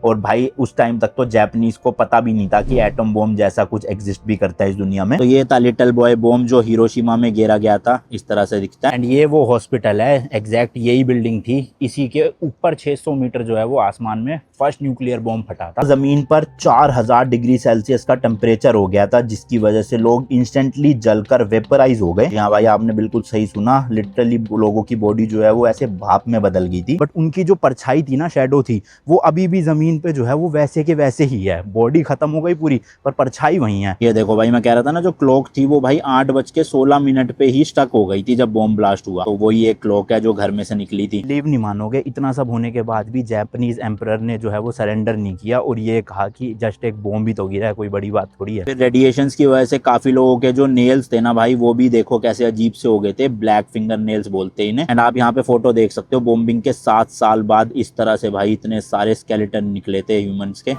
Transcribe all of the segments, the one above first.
और भाई उस टाइम तक तो जापानीज को पता भी नहीं था कि एटम बॉम्ब जैसा कुछ एग्जिस्ट भी करता है इस दुनिया में। तो ये था लिटिल बॉय बॉम्ब जो हिरोशिमा में गिरा गया था, इस तरह से दिखता है। एंड ये वो हॉस्पिटल है, एग्जैक्ट यही बिल्डिंग थी, इसी के ऊपर 600 मीटर जो है वो आसमान में फर्स्ट न्यूक्लियर बॉम्ब फटा था। जमीन पर 4000 डिग्री सेल्सियस का टेम्परेचर हो गया था, जिसकी वजह से लोग इंस्टेंटली जलकर वेपराइज हो गए। यहाँ भाई आपने बिल्कुल सही सुना, लिटरली लोगों की बॉडी जो है वो ऐसे भाप में बदल गई थी, बट उनकी जो परछाई थी ना, शैडो थी, वो अभी भी जमीन पे जो है वो वैसे के वैसे ही है। बॉडी खत्म हो गई पूरी, पर परछाई वही है। ये देखो भाई, मैं कह रहा था ना जो क्लॉक थी वो भाई 8:16 पे ही स्टक हो गई थी जब बॉम्ब ब्लास्ट हुआ। तो वही एक क्लॉक है जो घर में से निकली थी। लीव नहीं मानोगे, इतना सब होने के बाद भी जापानीज एम्परर ने जो है वो सरेंडर नहीं किया और ये कहा कि जस्ट एक बॉम्ब ही तो गिरा है, कोई बड़ी बात थोड़ी है। फिर रेडिएशंस की वजह से काफी लोगों के जो नेल्स थे ना भाई, वो भी देखो कैसे अजीब से हो गए थे, ब्लैक फिंगर नेल्स बोलते हैं इन्हें। एंड आप यहाँ पे फोटो देख सकते हो, बॉम्बिंग के 7 साल बाद इस तरह से भाई इतने सारे स्केलेटन निकले थे ह्यूमंस के।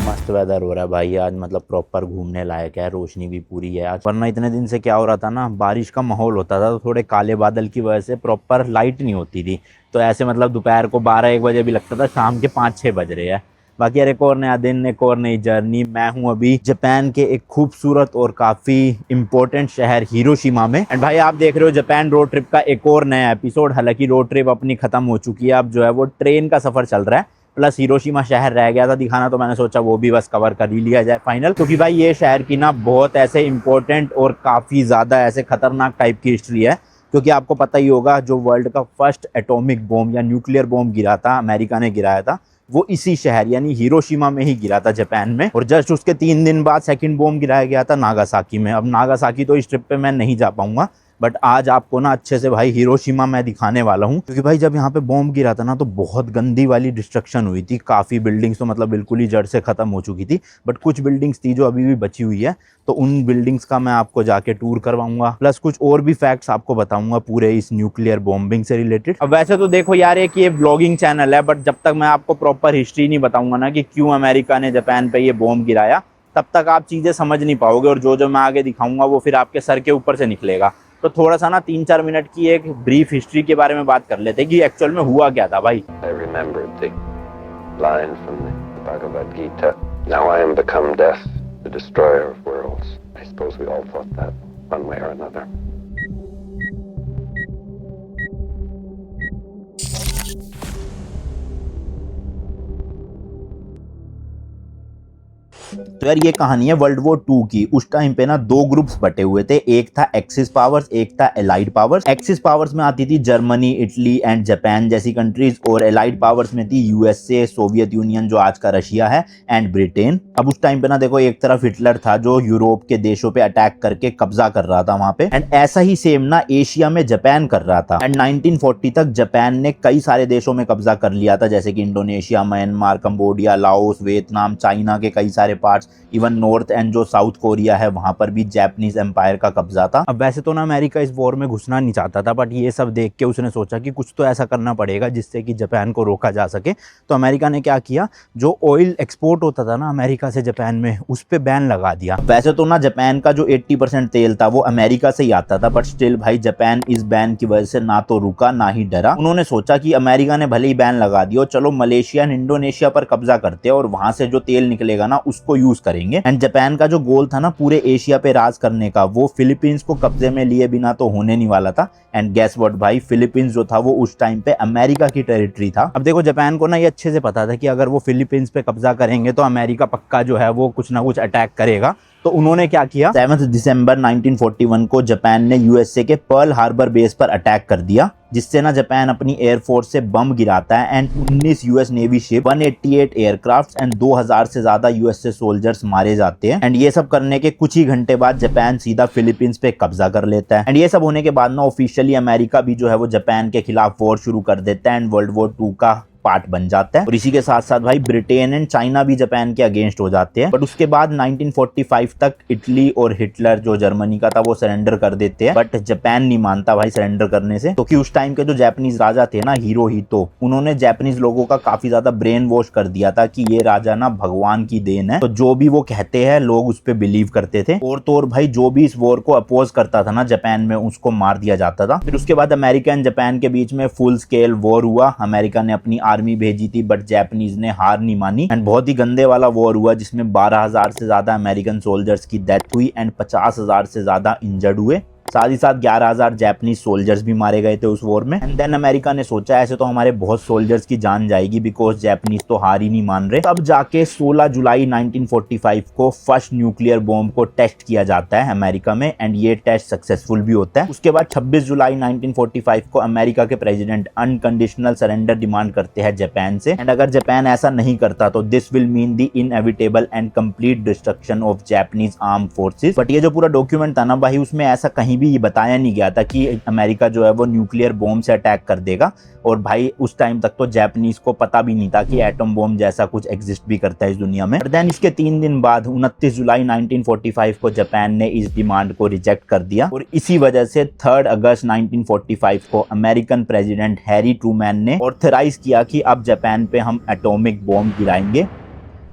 मस्त वेदर हो रहा है भाई आज, मतलब प्रॉपर घूमने लायक है, रोशनी भी पूरी है आज। वरना इतने दिन से क्या हो रहा था ना, बारिश का माहौल होता था तो थोड़े काले बादल की वजह से प्रॉपर लाइट नहीं होती थी, तो ऐसे मतलब दोपहर को 12-1 बजे भी लगता था शाम के 5-6 बज रहे हैं। बाकी यार एक और नया दिन, एक और नई जर्नी। मैं हूं अभी जापान के एक खूबसूरत और काफी इंपॉर्टेंट शहर हिरोशिमा में। एंड भाई आप देख रहे हो जापान रोड ट्रिप का एक और नया एपिसोड। हालांकि रोड ट्रिप अपनी खत्म हो चुकी है, अब जो है वो ट्रेन का सफर चल रहा है, प्लस हिरोशिमा शहर रह गया था दिखाना, तो मैंने सोचा वो भी बस कवर कर ही लिया जाए फाइनल। क्योंकि भाई ये शहर की ना बहुत ऐसे इंपॉर्टेंट और काफी ज्यादा ऐसे खतरनाक टाइप की हिस्ट्री है। क्योंकि आपको पता ही होगा, जो वर्ल्ड का फर्स्ट एटॉमिक बॉम्ब या न्यूक्लियर बॉम्ब गिरा था, अमेरिका ने गिराया था, वो इसी शहर यानी हिरोशिमा में ही गिरा था जापान में। और जस्ट उसके 3 दिन बाद सेकंड बॉम्ब गिराया गया था नागासाकी में। अब नागासाकी तो इस ट्रिप पे मैं नहीं जा पाऊंगा, बट आज आपको ना अच्छे से भाई हिरोशिमा मैं दिखाने वाला हूँ। क्योंकि भाई जब यहाँ पे बॉम्ब गिरा था ना, तो बहुत गंदी वाली डिस्ट्रक्शन हुई थी। काफ़ी बिल्डिंग्स तो मतलब बिल्कुल ही जड़ से ख़त्म हो चुकी थी, बट कुछ बिल्डिंग्स थी जो अभी भी बची हुई है, तो उन बिल्डिंग्स का मैं आपको जाके टूर करवाऊंगा, प्लस कुछ और भी फैक्ट्स आपको बताऊंगा पूरे इस न्यूक्लियर बॉम्बिंग से रिलेटेड। अब वैसे तो देखो यार, एक ये ब्लॉगिंग चैनल है, बट जब तक मैं आपको प्रॉपर हिस्ट्री नहीं बताऊंगा ना कि क्यों अमेरिका ने जापान पे ये बॉम्ब गिराया, तब तक आप चीज़ें समझ नहीं पाओगे, और जो जो मैं आगे दिखाऊंगा वो फिर आपके सर के ऊपर से निकलेगा। तो थोड़ा सा ना 3-4 मिनट की एक ब्रीफ हिस्ट्री के बारे में बात कर लेते हैं कि एक्चुअल में हुआ क्या था भाई। I remembered the line from the Bhagavad Gita. Now I am become death, the destroyer of worlds. I suppose we all thought that one way or another. तो यार ये कहानी है वर्ल्ड वॉर 2 की। उस टाइम पे ना 2 ग्रुप्स बटे हुए थे, एक था एक्सिस पावर्स, एक था एलाइड पावर्स। एक्सिस पावर्स में आती थी जर्मनी, इटली एंड जापान जैसी कंट्रीज, और एलाइड पावर्स में थी यूएसए, सोवियत यूनियन जो आज का रशिया है, एंड ब्रिटेन। अब उस टाइम पे ना देखो, एक तरफ हिटलर था जो यूरोप के देशों पे अटैक करके कब्जा कर रहा था वहां पे, एंड ऐसा ही सेम ना एशिया में जापान कर रहा था। एंड 1940 तक जापान ने कई सारे देशों में कब्जा कर लिया था, जैसे कि Indonesia, Myanmar, Cambodia, Laos, Vietnam, China के कई सारे पार्ट्स, इवन नॉर्थ एंड जो साउथ कोरिया है वहां पर भी जापानीज एम्पायर का कब्जा था। अब वैसे तो ना अमेरिका इस वॉर में घुसना नहीं चाहता था, बट ये सब देख के उसने सोचा कि कुछ तो ऐसा करना पड़ेगा जिससे कि जापान को रोका जा सके। तो अमेरिका ने क्या किया, जो ऑयल एक्सपोर्ट होता था ना अमेरिका से जापान में, उस पे बैन लगा दिया। वैसे तो ना जापान का जो 80% तेल था वो अमेरिका से ही आता था, बट स्टिल भाई जापान इस बैन की वजह से ना तो रुका ना ही डरा। उन्होंने सोचा कि अमेरिका ने भले ही बैन लगा दिया, चलो मलेशिया एंड इंडोनेशिया पर कब्जा करते हैं और वहां से जो तेल निकलेगा ना उसको यूज करेंगे। एंड जापान का जो गोल था ना पूरे एशिया पे राज करने का, वो फिलीपींस को कब्जे में लिए बिना तो होने नहीं वाला था। एंड गेस व्हाट भाई, फिलीपींस जो था वो उस टाइम पे अमेरिका की टेरिटरी था। अब देखो जापान को ना ये अच्छे से पता था कि अगर वो फिलीपींस पे कब्जा करेंगे तो अमेरिका पक्का जो है वो कुछ ना कुछ अटैक करेगा। तो उन्होंने क्या किया, 7 दिसंबर 1941 को जापान ने यूएसए के पर्ल हार्बर बेस पर अटैक कर दिया, जिससे ना जापान अपनी एयरफोर्स से बम गिराता है and 19 US navy ship, 188 aircraft and 2000 से ज्यादा यूएसए सोल्जर्स मारे जाते हैं। एंड ये सब करने के कुछ ही घंटे बाद जापान सीधा फिलीपींस पे कब्जा कर लेता है। एंड ये सब होने के बाद ना ऑफिशियली अमेरिका भी जो है वो जापान के खिलाफ वॉर शुरू कर देता है एंड वर्ल्ड वॉर 2 का पार्ट बन जाता है। और इसी के साथ साथ भाई ब्रिटेन एंड चाइना भी जापान के अगेंस्ट हो जाते हैं। बट उसके बाद 1945 तक इटली और हिटलर जो जर्मनी का था वो सरेंडर कर देते हैं। बट जापान नहीं मानता भाई सरेंडर करने से, क्योंकि उस टाइम के जो जापानीज राजा थे ना हिरोहितो, उन्होंने जापानीज लोगों का काफी ज्यादा ब्रेन वॉश कर दिया था कि ये राजा ना भगवान की देन है, तो जो भी वो कहते हैं लोग उस पर बिलीव करते थे। और तो और भाई जो भी इस वॉर को अपोज करता था ना जापान में, उसको मार दिया जाता था। फिर उसके बाद अमेरिका एंड जापान के बीच में फुल स्केल वॉर हुआ। अमेरिका ने अपनी आर्मी भेजी थी बट जापानीज ने हार नहीं मानी एंड बहुत ही गंदे वाला वॉर हुआ, जिसमें 12,000 से ज्यादा अमेरिकन सोल्जर्स की डेथ हुई एंड 50,000 से ज्यादा इंजर्ड हुए। साथ ही साथ 11,000 जापानीज सोल्जर्स भी मारे गए थे उस वॉर में। एंड देन अमेरिका ने सोचा ऐसे तो हमारे बहुत सोल्जर्स की जान जाएगी, बिकॉज जापानीज तो हार ही नहीं मान रहे। तब जाके 16 जुलाई 1945 को फर्स्ट न्यूक्लियर बॉम्ब को टेस्ट किया जाता है अमेरिका में एंड ये टेस्ट सक्सेसफुल भी होता है। उसके बाद 26 जुलाई 1945 को अमेरिका के प्रेसिडेंट अनकंडीशनल सरेंडर डिमांड करते हैं जापान से। एंड अगर जापान ऐसा नहीं करता तो this will mean the inevitable and complete destruction of Japanese arm forces. But ये जो पूरा डॉक्यूमेंट था ना भाई, उसमें ऐसा कहीं भी ये बताया नहीं गया था कि अमेरिका जो है वो न्यूक्लियर बॉम्ब से अटैक कर देगा। और भाई उस टाइम तक तो जापानीज को पता भी नहीं था कि एटम बॉम्ब जैसा कुछ एग्जिस्ट भी करता है इस दुनिया में। देन इसके 3 दिन बाद 29 जुलाई 1945 को जापान ने इस डिमांड को रिजेक्ट कर दिया और इसी वजह से 3 अगस्त 1945 को अमेरिकन प्रेसिडेंट हैरी ट्रूमैन ने ऑथराइज किया कि अब जापान पे हम एटॉमिक बॉम्ब गिराएंगे।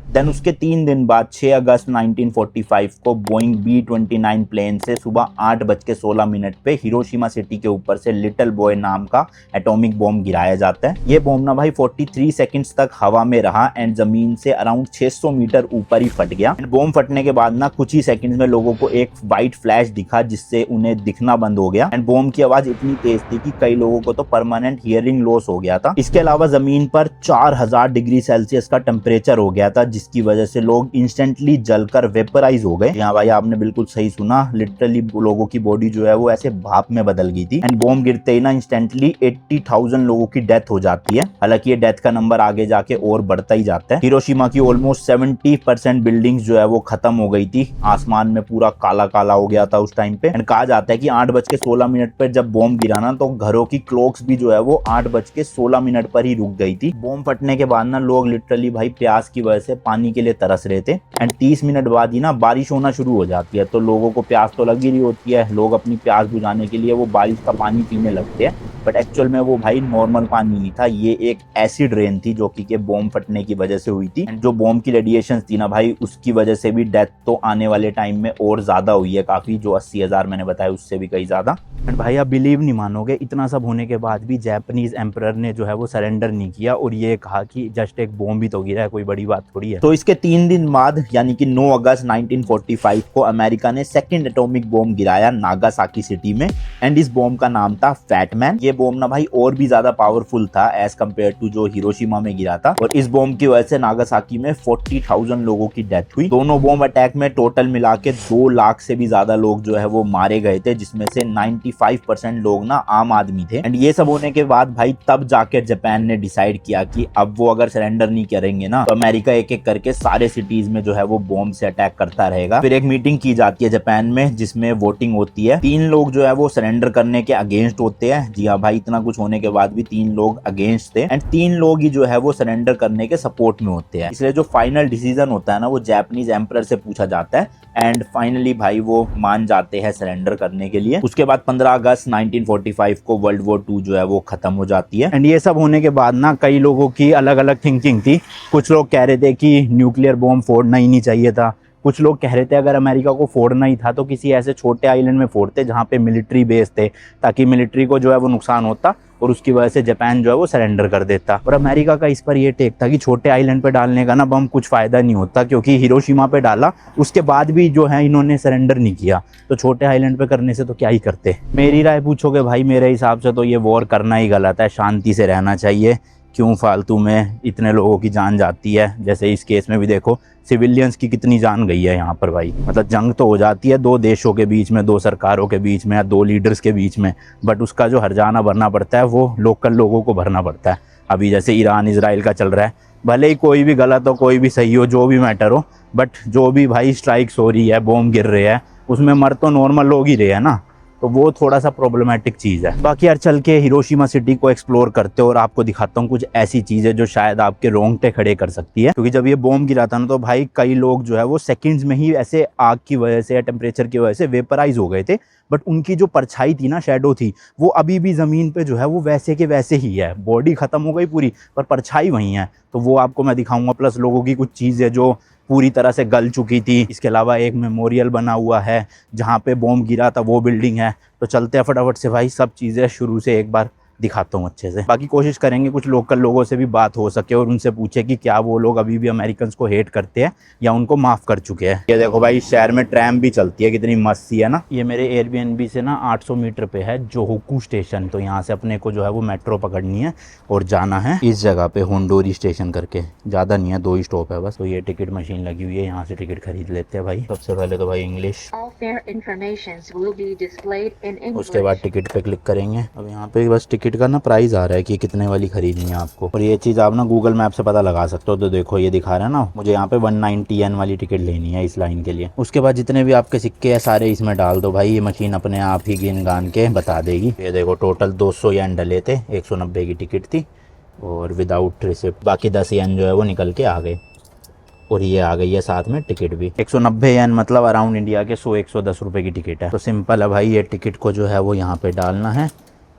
देन उसके 3 दिन बाद 6 अगस्त 1945 को बोइंग B-29 प्लेन से सुबह 8:16 पे हिरोशिमा सिटी के ऊपर से लिटिल बॉय नाम का एटॉमिक बॉम्ब गिराया जाता है। ये बॉम्ब ना भाई 43 सेकंड्स तक हवा में रहा एंड जमीन से अराउंड 600 मीटर ऊपर ही फट गया। एंड बॉम्ब फटने के बाद ना कुछ ही सेकंड्स में लोगों को एक व्हाइट फ्लैश दिखा, जिससे उन्हें दिखना बंद हो गया। एंड बॉम्ब की आवाज इतनी तेज थी कि कई लोगों को तो परमानेंट हियरिंग लॉस हो गया था। इसके अलावा जमीन पर 4000 डिग्री सेल्सियस का टेम्परेचर हो गया था, जिसकी वजह से लोग इंस्टेंटली जलकर वेपराइज हो गए। यहाँ भाई आपने बिल्कुल सही सुना, लिटरली लोगों की बॉडी जो है वो ऐसे भाप में बदल गई थी। एंड बॉम्ब गिरते ही ना इंस्टेंटली 80,000 लोगों की डेथ हो जाती है। हालांकि ये डेथ का नंबर आगे जाके और बढ़ता ही जाता है। हिरोशिमा की ऑलमोस्ट 70% बिल्डिंग्स जो है वो खत्म हो गई थी। आसमान में पूरा काला काला हो गया था उस टाइम पे। एंड कहा जाता है कि 8:16 पर जब बॉम्ब गिरा ना, तो घरों की क्लॉक्स भी जो है वो 8:16 पर ही रुक गई थी। बॉम्ब फटने के बाद ना लोग लिटरली भाई प्यास की वजह से पानी के लिए तरस रहे थे। एंड 30 मिनट बाद ही ना बारिश होना शुरू हो जाती है, तो लोगों को प्यास तो लगी रही होती है। लोग अपनी प्यास बुझाने के लिए वो बारिश का पानी पीने लगते हैं, बट एक्चुअल में वो भाई नॉर्मल पानी नहीं था, ये एक एसिड रेन थी जो कि बॉम्ब फटने की वजह से हुई थी। एंड जो बॉम्ब की रेडिएशन थी ना भाई, उसकी वजह से भी डेथ तो आने वाले टाइम में और ज्यादा हुई है काफी, जो 80,000 मैंने बताया उससे भी कहीं ज्यादा। एंड भाई आप बिलीव नहीं मानोगे, इतना सब होने के बाद भी जापानीज एम्परर ने जो है वो सरेंडर नहीं किया और ये कहा कि जस्ट एक बॉम्ब ही तो गिरा है, कोई बड़ी बात थोड़ी है। तो इसके 3 दिन बाद यानी कि 9 अगस्त 1945 को अमेरिका ने सेकंड एटॉमिक बॉम्ब गिराया नागासाकी सिटी में एंड इस बॉम्ब का नाम था फैटमैन। ये बॉम्ब ना भाई और भी ज्यादा पावरफुल था एज कम्पेयर टू जो हिरोशिमा में गिरा था और इस बॉम्ब की वजह से नागासाकी में 40,000 लोगों की डेथ हुई। दोनों बॉम्ब अटैक में टोटल मिला के 2 लाख से भी ज्यादा लोग जो है वो मारे गए थे, जिसमें से 95% लोग ना आम आदमी थे। एंड ये सब होने के बाद भाई तब जाके जापान ने डिसाइड किया कि अब वो अगर सरेंडर नहीं करेंगे ना, तो अमेरिका एक एक करके सारे सिटीज में जो है वो बॉम्ब से अटैक करता रहेगा। फिर एक मीटिंग की जाती है जापान में, जिसमें वोटिंग होती है। 3 लोग जो है वो सरेंडर करने के अगेंस्ट होते हैं। जी हाँ भाई, इतना कुछ होने के बाद भी 3 लोग अगेंस्ट थे एंड 3 लोग ही जो है वो सरेंडर करने के सपोर्ट में होते हैं। इसलिए जो फाइनल डिसीजन होता है ना, वो जापानीज एम्परर से पूछा जाता है एंड फाइनली भाई वो मान जाते हैं सरेंडर करने के लिए। उसके बाद 15 अगस्त 1945 को वर्ल्ड वॉर 2 जो है वो खत्म हो जाती है। एंड ये सब होने के बाद ना कई लोगों की अलग अलग थिंकिंग थी। कुछ लोग कह रहे थे कि न्यूक्लियर बॉम्ब फोड़ना ही नहीं चाहिए था। कुछ लोग कह रहे थे अगर अमेरिका को फोड़ना ही था तो किसी ऐसे छोटे आइलैंड में फोड़ते जहाँ पे मिलिट्री बेस थे, ताकि मिलिट्री को जो है वो नुकसान होता और उसकी वजह से जापान जो है वो सरेंडर कर देता। और अमेरिका का इस पर ये टेक था कि छोटे आइलैंड पे डालने का ना बम कुछ फायदा नहीं होता, क्योंकि हिरोशिमा पे डाला उसके बाद भी जो है इन्होंने सरेंडर नहीं किया, तो छोटे आइलैंड पे करने से तो क्या ही करते। मेरी राय पूछोगे भाई, मेरे हिसाब से तो ये वॉर करना ही गलत है, शांति से रहना चाहिए। क्यों फालतू में इतने लोगों की जान जाती है। जैसे इस केस में भी देखो सिविलियंस की कितनी जान गई है यहाँ पर भाई। मतलब जंग तो हो जाती है 2 देशों के बीच में, 2 सरकारों के बीच में या 2 लीडर्स के बीच में, बट उसका जो हर्जाना भरना पड़ता है वो लोकल लोगों को भरना पड़ता है। अभी जैसे ईरान इजराइल का चल रहा है, भले ही कोई भी गलत हो कोई भी सही हो, जो भी मैटर हो, बट जो भी भाई स्ट्राइक्स हो रही है, बॉम्ब गिर रहे हैं, उसमें मर तो नॉर्मल लोग ही रहे हैं ना। तो वो थोड़ा सा प्रॉब्लमेटिक चीज़ है। बाकी यार चल के हिरोशिमा सिटी को एक्सप्लोर करते हो और आपको दिखाता हूँ कुछ ऐसी चीज़ें जो शायद आपके रोंगटे खड़े कर सकती है। क्योंकि जब ये बॉम्ब गिरा था ना तो भाई कई लोग जो है वो सेकंड्स में ही ऐसे आग की वजह से या टेम्परेचर की वजह से वेपराइज हो गए थे, बट उनकी जो परछाई थी ना, शैडो थी, वो अभी भी ज़मीन पे जो है वो वैसे के वैसे ही है। बॉडी ख़त्म हो गई पूरी पर परछाई वहीं है, तो वो आपको मैं दिखाऊंगा। प्लस लोगों की कुछ चीज़ें जो पूरी तरह से गल चुकी थी। इसके अलावा एक मेमोरियल बना हुआ है जहाँ पे बॉम्ब गिरा था, वो बिल्डिंग है। तो चलते हैं फटाफट से भाई, सब चीज़ें शुरू से एक बार दिखाता हूँ अच्छे से। बाकी कोशिश करेंगे कुछ लोकल लोगों से भी बात हो सके और उनसे पूछे कि क्या वो लोग अभी भी अमेरिकन को हेट करते हैं या उनको माफ़ कर चुके हैं। ये देखो भाई, शहर में ट्रैम भी चलती है, कितनी मस्त सी है ना। ये मेरे एयरबीएनबी से ना 800 मीटर पे है जोहोकू स्टेशन। तो यहाँ से अपने को जो है वो मेट्रो पकड़नी है और जाना है इस जगह पे होंडोरी स्टेशन करके। ज़्यादा नहीं है, 2 ही स्टॉप है बस। तो ये टिकट मशीन लगी हुई है, यहाँ से टिकट खरीद लेते हैं भाई। सबसे पहले तो भाई इंग्लिश, उसके बाद टिकट पे क्लिक करेंगे। अब यहाँ पे बस टिकट का ना प्राइस आ रहा है कि कितने वाली खरीदनी है आपको, और ये चीज़ आप ना गूगल मैप से पता लगा सकते हो। तो देखो ये दिखा रहा है ना, मुझे यहाँ पे 190 येन वाली टिकट लेनी है इस लाइन के लिए। उसके बाद जितने भी आपके सिक्के हैं सारे इसमें डाल दो भाई, ये मशीन अपने आप ही गिन गान के बता देगी। ये देखो टोटल 200 येन डले थे, 190 की टिकट थी और विदाउट रिसिप्ट बाकी 10 येन जो है वो निकल के आ गए। और ये आ गई है साथ में टिकट भी। 190 येन मतलब अराउंड इंडिया के 100-110 रुपए की टिकट है। तो सिंपल है भाई, ये टिकट को जो है वो यहाँ पे डालना है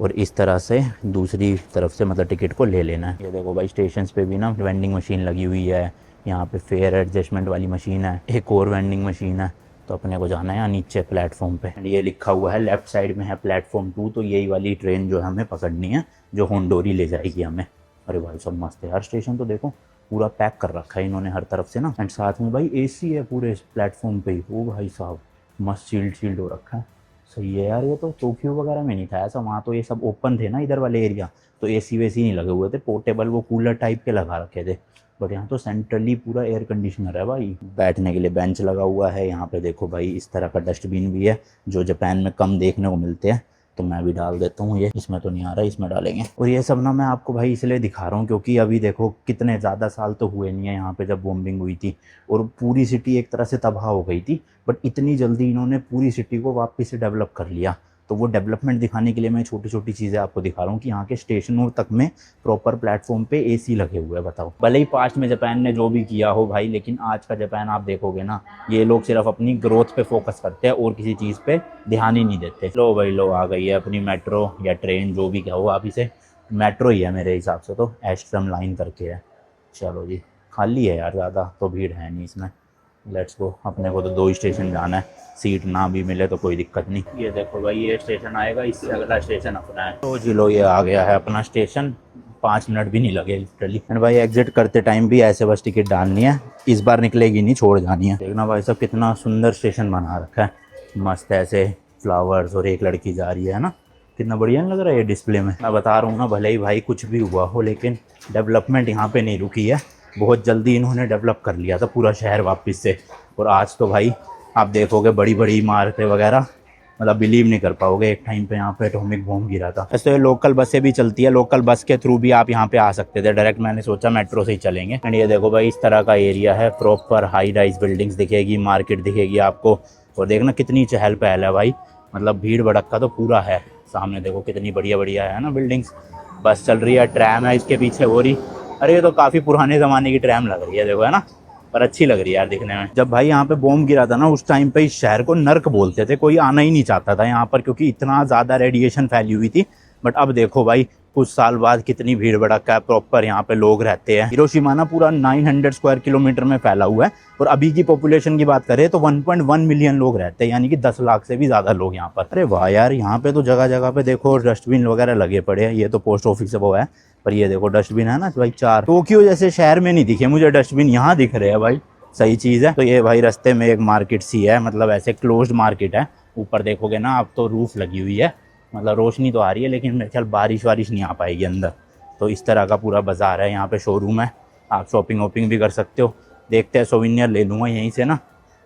और इस तरह से दूसरी तरफ से मतलब टिकट को ले लेना है। ये देखो भाई, स्टेशन पे भी ना वेंडिंग मशीन लगी हुई है। यहाँ पे फेयर एडजस्टमेंट वाली मशीन है, एक और वेंडिंग मशीन है। तो अपने को जाना है यहाँ नीचे प्लेटफॉर्म पे। ये लिखा हुआ है लेफ्ट साइड में है प्लेटफॉर्म 2। तो यही वाली ट्रेन जो है हमें पकड़नी है, जो होंडोरी ले जाएगी हमें। अरे भाई सब मस्त है यार, स्टेशन तो देखो पूरा पैक कर रखा है इन्होंने हर तरफ से ना। एंड साथ में भाई एसी है पूरे प्लेटफॉर्म पे ही। ओ भाई साहब मस्त शील्ड हो रखा है, सही है यार। ये तो टोक्यो वगैरह में नहीं था ऐसा, वहाँ तो ये सब ओपन थे ना इधर वाले एरिया, तो एसी वेसी नहीं लगे हुए थे, पोर्टेबल वो कूलर टाइप के लगा रखे थे। बट यहाँ तो सेंट्रली पूरा एयर कंडीशनर है भाई। बैठने के लिए बेंच लगा हुआ है यहाँ पे। देखो भाई इस तरह का डस्टबिन भी है जो जापान में कम देखने को मिलते हैं। तो मैं भी डाल देता हूँ, ये इसमें तो नहीं आ रहा, इसमें डालेंगे। और ये सब ना मैं आपको भाई इसलिए दिखा रहा हूँ क्योंकि अभी देखो कितने ज़्यादा साल तो हुए नहीं है यहाँ पे जब बॉम्बिंग हुई थी और पूरी सिटी एक तरह से तबाह हो गई थी। बट इतनी जल्दी इन्होंने पूरी सिटी को वापस से डेवलप कर लिया। तो वो डेवलपमेंट दिखाने के लिए मैं छोटी छोटी चीज़ें आपको दिखा रहा हूँ कि यहाँ के स्टेशनों तक में प्रॉपर प्लेटफॉर्म पे एसी लगे हुए हैं। बताओ, भले ही पास्ट में जापान ने जो भी किया हो भाई, लेकिन आज का जापान आप देखोगे ना, ये लोग सिर्फ अपनी ग्रोथ पे फोकस करते हैं और किसी चीज़ पे ध्यान ही नहीं देते। लो भाई लो, आ गई है अपनी मेट्रो या ट्रेन, जो भी कहो आप इसे। मेट्रो ही है मेरे हिसाब से, तो एस्ट्रम लाइन करके है। चलो जी, खाली है यार, ज़्यादा तो भीड़ है नहीं इसमें। लेट्स गो, अपने को तो 2 ही स्टेशन जाना है, सीट ना भी मिले तो कोई दिक्कत नहीं। ये देखो भाई, ये स्टेशन आएगा, इससे अगला स्टेशन अपना है। तो जी लो, ये आ गया है अपना स्टेशन। 5 मिनट भी नहीं लगे लिटरली। एंड भाई एग्जिट करते टाइम भी ऐसे बस टिकट डालनी है, इस बार निकलेगी नहीं, छोड़ जानी है। देखना भाई सब कितना सुंदर स्टेशन बना रखा है, मस्त ऐसे फ्लावर्स, और एक लड़की जा रही है ना, कितना बढ़िया लग रहा है ये डिस्प्ले में। मैं बता रहा हूँ ना, भले ही भाई कुछ भी हुआ हो लेकिन डेवलपमेंट यहाँ पे नहीं रुकी है। बहुत जल्दी इन्होंने डेवलप कर लिया था पूरा शहर वापस से। और आज तो भाई आप देखोगे बड़ी बड़ी इमारतें वगैरह, मतलब बिलीव नहीं कर पाओगे। एक टाइम पे यहाँ पे एटॉमिक बॉम्ब गिरा था। ऐसे ये लोकल बसें भी चलती है, लोकल बस के थ्रू भी आप यहाँ पे आ सकते थे डायरेक्ट। मैंने सोचा मेट्रो से ही चलेंगे। एंड ये देखो भाई, इस तरह का एरिया है, प्रॉपर हाई राइज बिल्डिंग्स दिखेगी, मार्केट दिखेगी आपको। और देखना कितनी चहल पहल है भाई, मतलब भीड़ भड़क्का तो पूरा है। सामने देखो कितनी बढ़िया बढ़िया है ना बिल्डिंग्स। बस चल रही है, ट्रैम है इसके पीछे हो रही। अरे ये तो काफ़ी पुराने ज़माने की ट्रैम लग रही है, देखो है ना, पर अच्छी लग रही है यार दिखने में। जब भाई यहाँ पे बॉम्ब गिरा था ना, उस टाइम पे इस शहर को नर्क बोलते थे, कोई आना ही नहीं चाहता था यहाँ पर क्योंकि इतना ज़्यादा रेडिएशन फैली हुई थी। बट अब देखो भाई कुछ साल बाद कितनी भीड़ भड़का है, प्रॉपर यहाँ पे लोग रहते हैं। हिरोशिमा ना पूरा 900 स्क्वायर किलोमीटर में फैला हुआ है और अभी की पॉपुलेशन की बात करें तो 1.1 मिलियन लोग रहते हैं, यानी कि 10 लाख से भी ज़्यादा लोग यहाँ पर। अरे वाह यार, यहाँ पे तो जगह जगह पे देखो डस्टबिन वगैरह लगे पड़े हैं। ये तो पोस्ट ऑफिस से वो है, पर ये देखो डस्टबिन है ना भाई 4। टोक्यो जैसे शहर में नहीं दिखे मुझे डस्टबिन, यहाँ दिख रहे हैं भाई, सही चीज़ है। तो ये भाई रास्ते में एक मार्केट सी है, मतलब ऐसे क्लोज्ड मार्केट है। ऊपर देखोगे ना आप तो रूफ लगी हुई है, मतलब रोशनी तो आ रही है, लेकिन मेरे ख्याल बारिश वारिश नहीं आ पाएगी अंदर। तो इस तरह का पूरा बाजार है, यहाँ पे शोरूम है, आप शॉपिंग वॉपिंग भी कर सकते हो। देखते हैं, सोविनियर ले लूँगा यहीं से ना।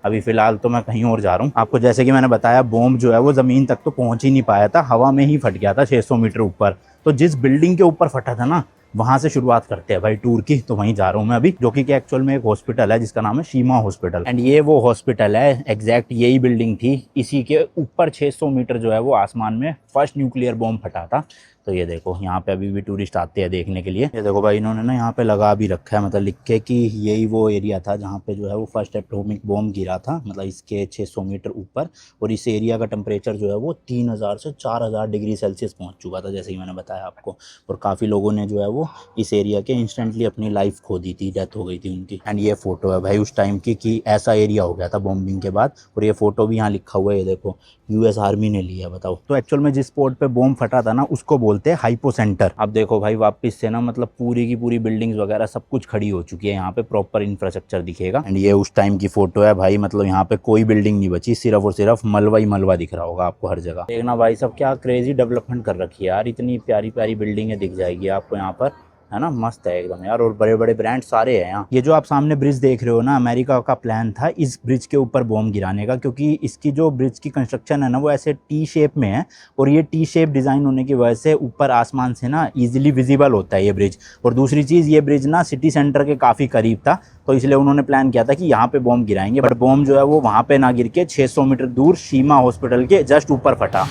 अभी फ़िलहाल तो मैं कहीं और जा रहा हूँ। आपको जैसे कि मैंने बताया, बॉम्ब जो है वो ज़मीन तक तो पहुँच ही नहीं पाया था, हवा में ही फट गया था 600 मीटर ऊपर। तो जिस बिल्डिंग के ऊपर फटा था ना, वहाँ से शुरुआत करते हैं भाई टूर की। तो वहीं जा रहा हूँ मैं अभी, जो कि एक्चुअल में एक हॉस्पिटल है जिसका नाम है शीमा हॉस्पिटल। एंड ये वो हॉस्पिटल है, एग्जैक्ट यही बिल्डिंग थी, इसी के ऊपर 600 मीटर जो है वो आसमान में फर्स्ट न्यूक्लियर बॉम्ब फटा था। तो ये देखो यहाँ पे अभी भी टूरिस्ट आते हैं देखने के लिए। ये देखो भाई इन्होंने ना यहाँ पे लगा भी रखा है, मतलब लिख के कि यही वो एरिया था जहाँ पे जो है वो फर्स्ट एटॉमिक बॉम्ब गिरा था, मतलब इसके 600 मीटर ऊपर। और इस एरिया का टेम्परेचर जो है वो 3000 से 4000 डिग्री सेल्सियस पहुँच चुका था, जैसे ही मैंने बताया आपको। और काफ़ी लोगों ने जो है वो इस एरिया के इंस्टेंटली अपनी लाइफ खो दी थी, डेथ हो गई थी उनकी। एंड ये फोटो है भाई उस टाइम की कि ऐसा एरिया हो गया था बॉम्बिंग के बाद। और ये फोटो भी यहाँ लिखा हुआ है, ये देखो यूएस आर्मी ने लिया, बताओ। तो एक्चुअल में जिस स्पॉट पे बॉम्ब फटा था ना उसको बोलते हैं हाइपो सेंटर। अब देखो भाई वापस से ना मतलब पूरी की पूरी बिल्डिंग्स वगैरह सब कुछ खड़ी हो चुकी है, यहाँ पे प्रॉपर इंफ्रास्ट्रक्चर दिखेगा। एंड ये उस टाइम की फोटो है भाई, मतलब यहाँ पे कोई बिल्डिंग नहीं बची, सिर्फ और सिर्फ मलबा ही मलबा दिख रहा होगा आपको हर जगह। देखना भाई सब क्या क्रेजी डेवलपमेंट कर रखी है यार, इतनी प्यारी प्यारी बिल्डिंगें दिख जाएगी आपको यहाँ पर, है ना, मस्त है एकदम यार। और बड़े बड़े ब्रांड सारे हैं यहाँ। ये जो आप सामने ब्रिज देख रहे हो ना, अमेरिका का प्लान था इस ब्रिज के ऊपर बॉम्ब गिराने का, क्योंकि इसकी जो ब्रिज की कंस्ट्रक्शन है ना वो ऐसे टी शेप में है। और ये टी शेप डिज़ाइन होने की वजह से ऊपर आसमान से ना ईजिली विजिबल होता है ये ब्रिज। और दूसरी चीज़, ये ब्रिज ना सिटी सेंटर के काफ़ी करीब था, तो इसलिए उन्होंने प्लान किया था कि यहाँ पे बॉम्ब गिराएंगे। बट बॉम्ब जो है वो वहाँ पे ना गिर के 600 मीटर दूर शीमा हॉस्पिटल के जस्ट ऊपर फटा।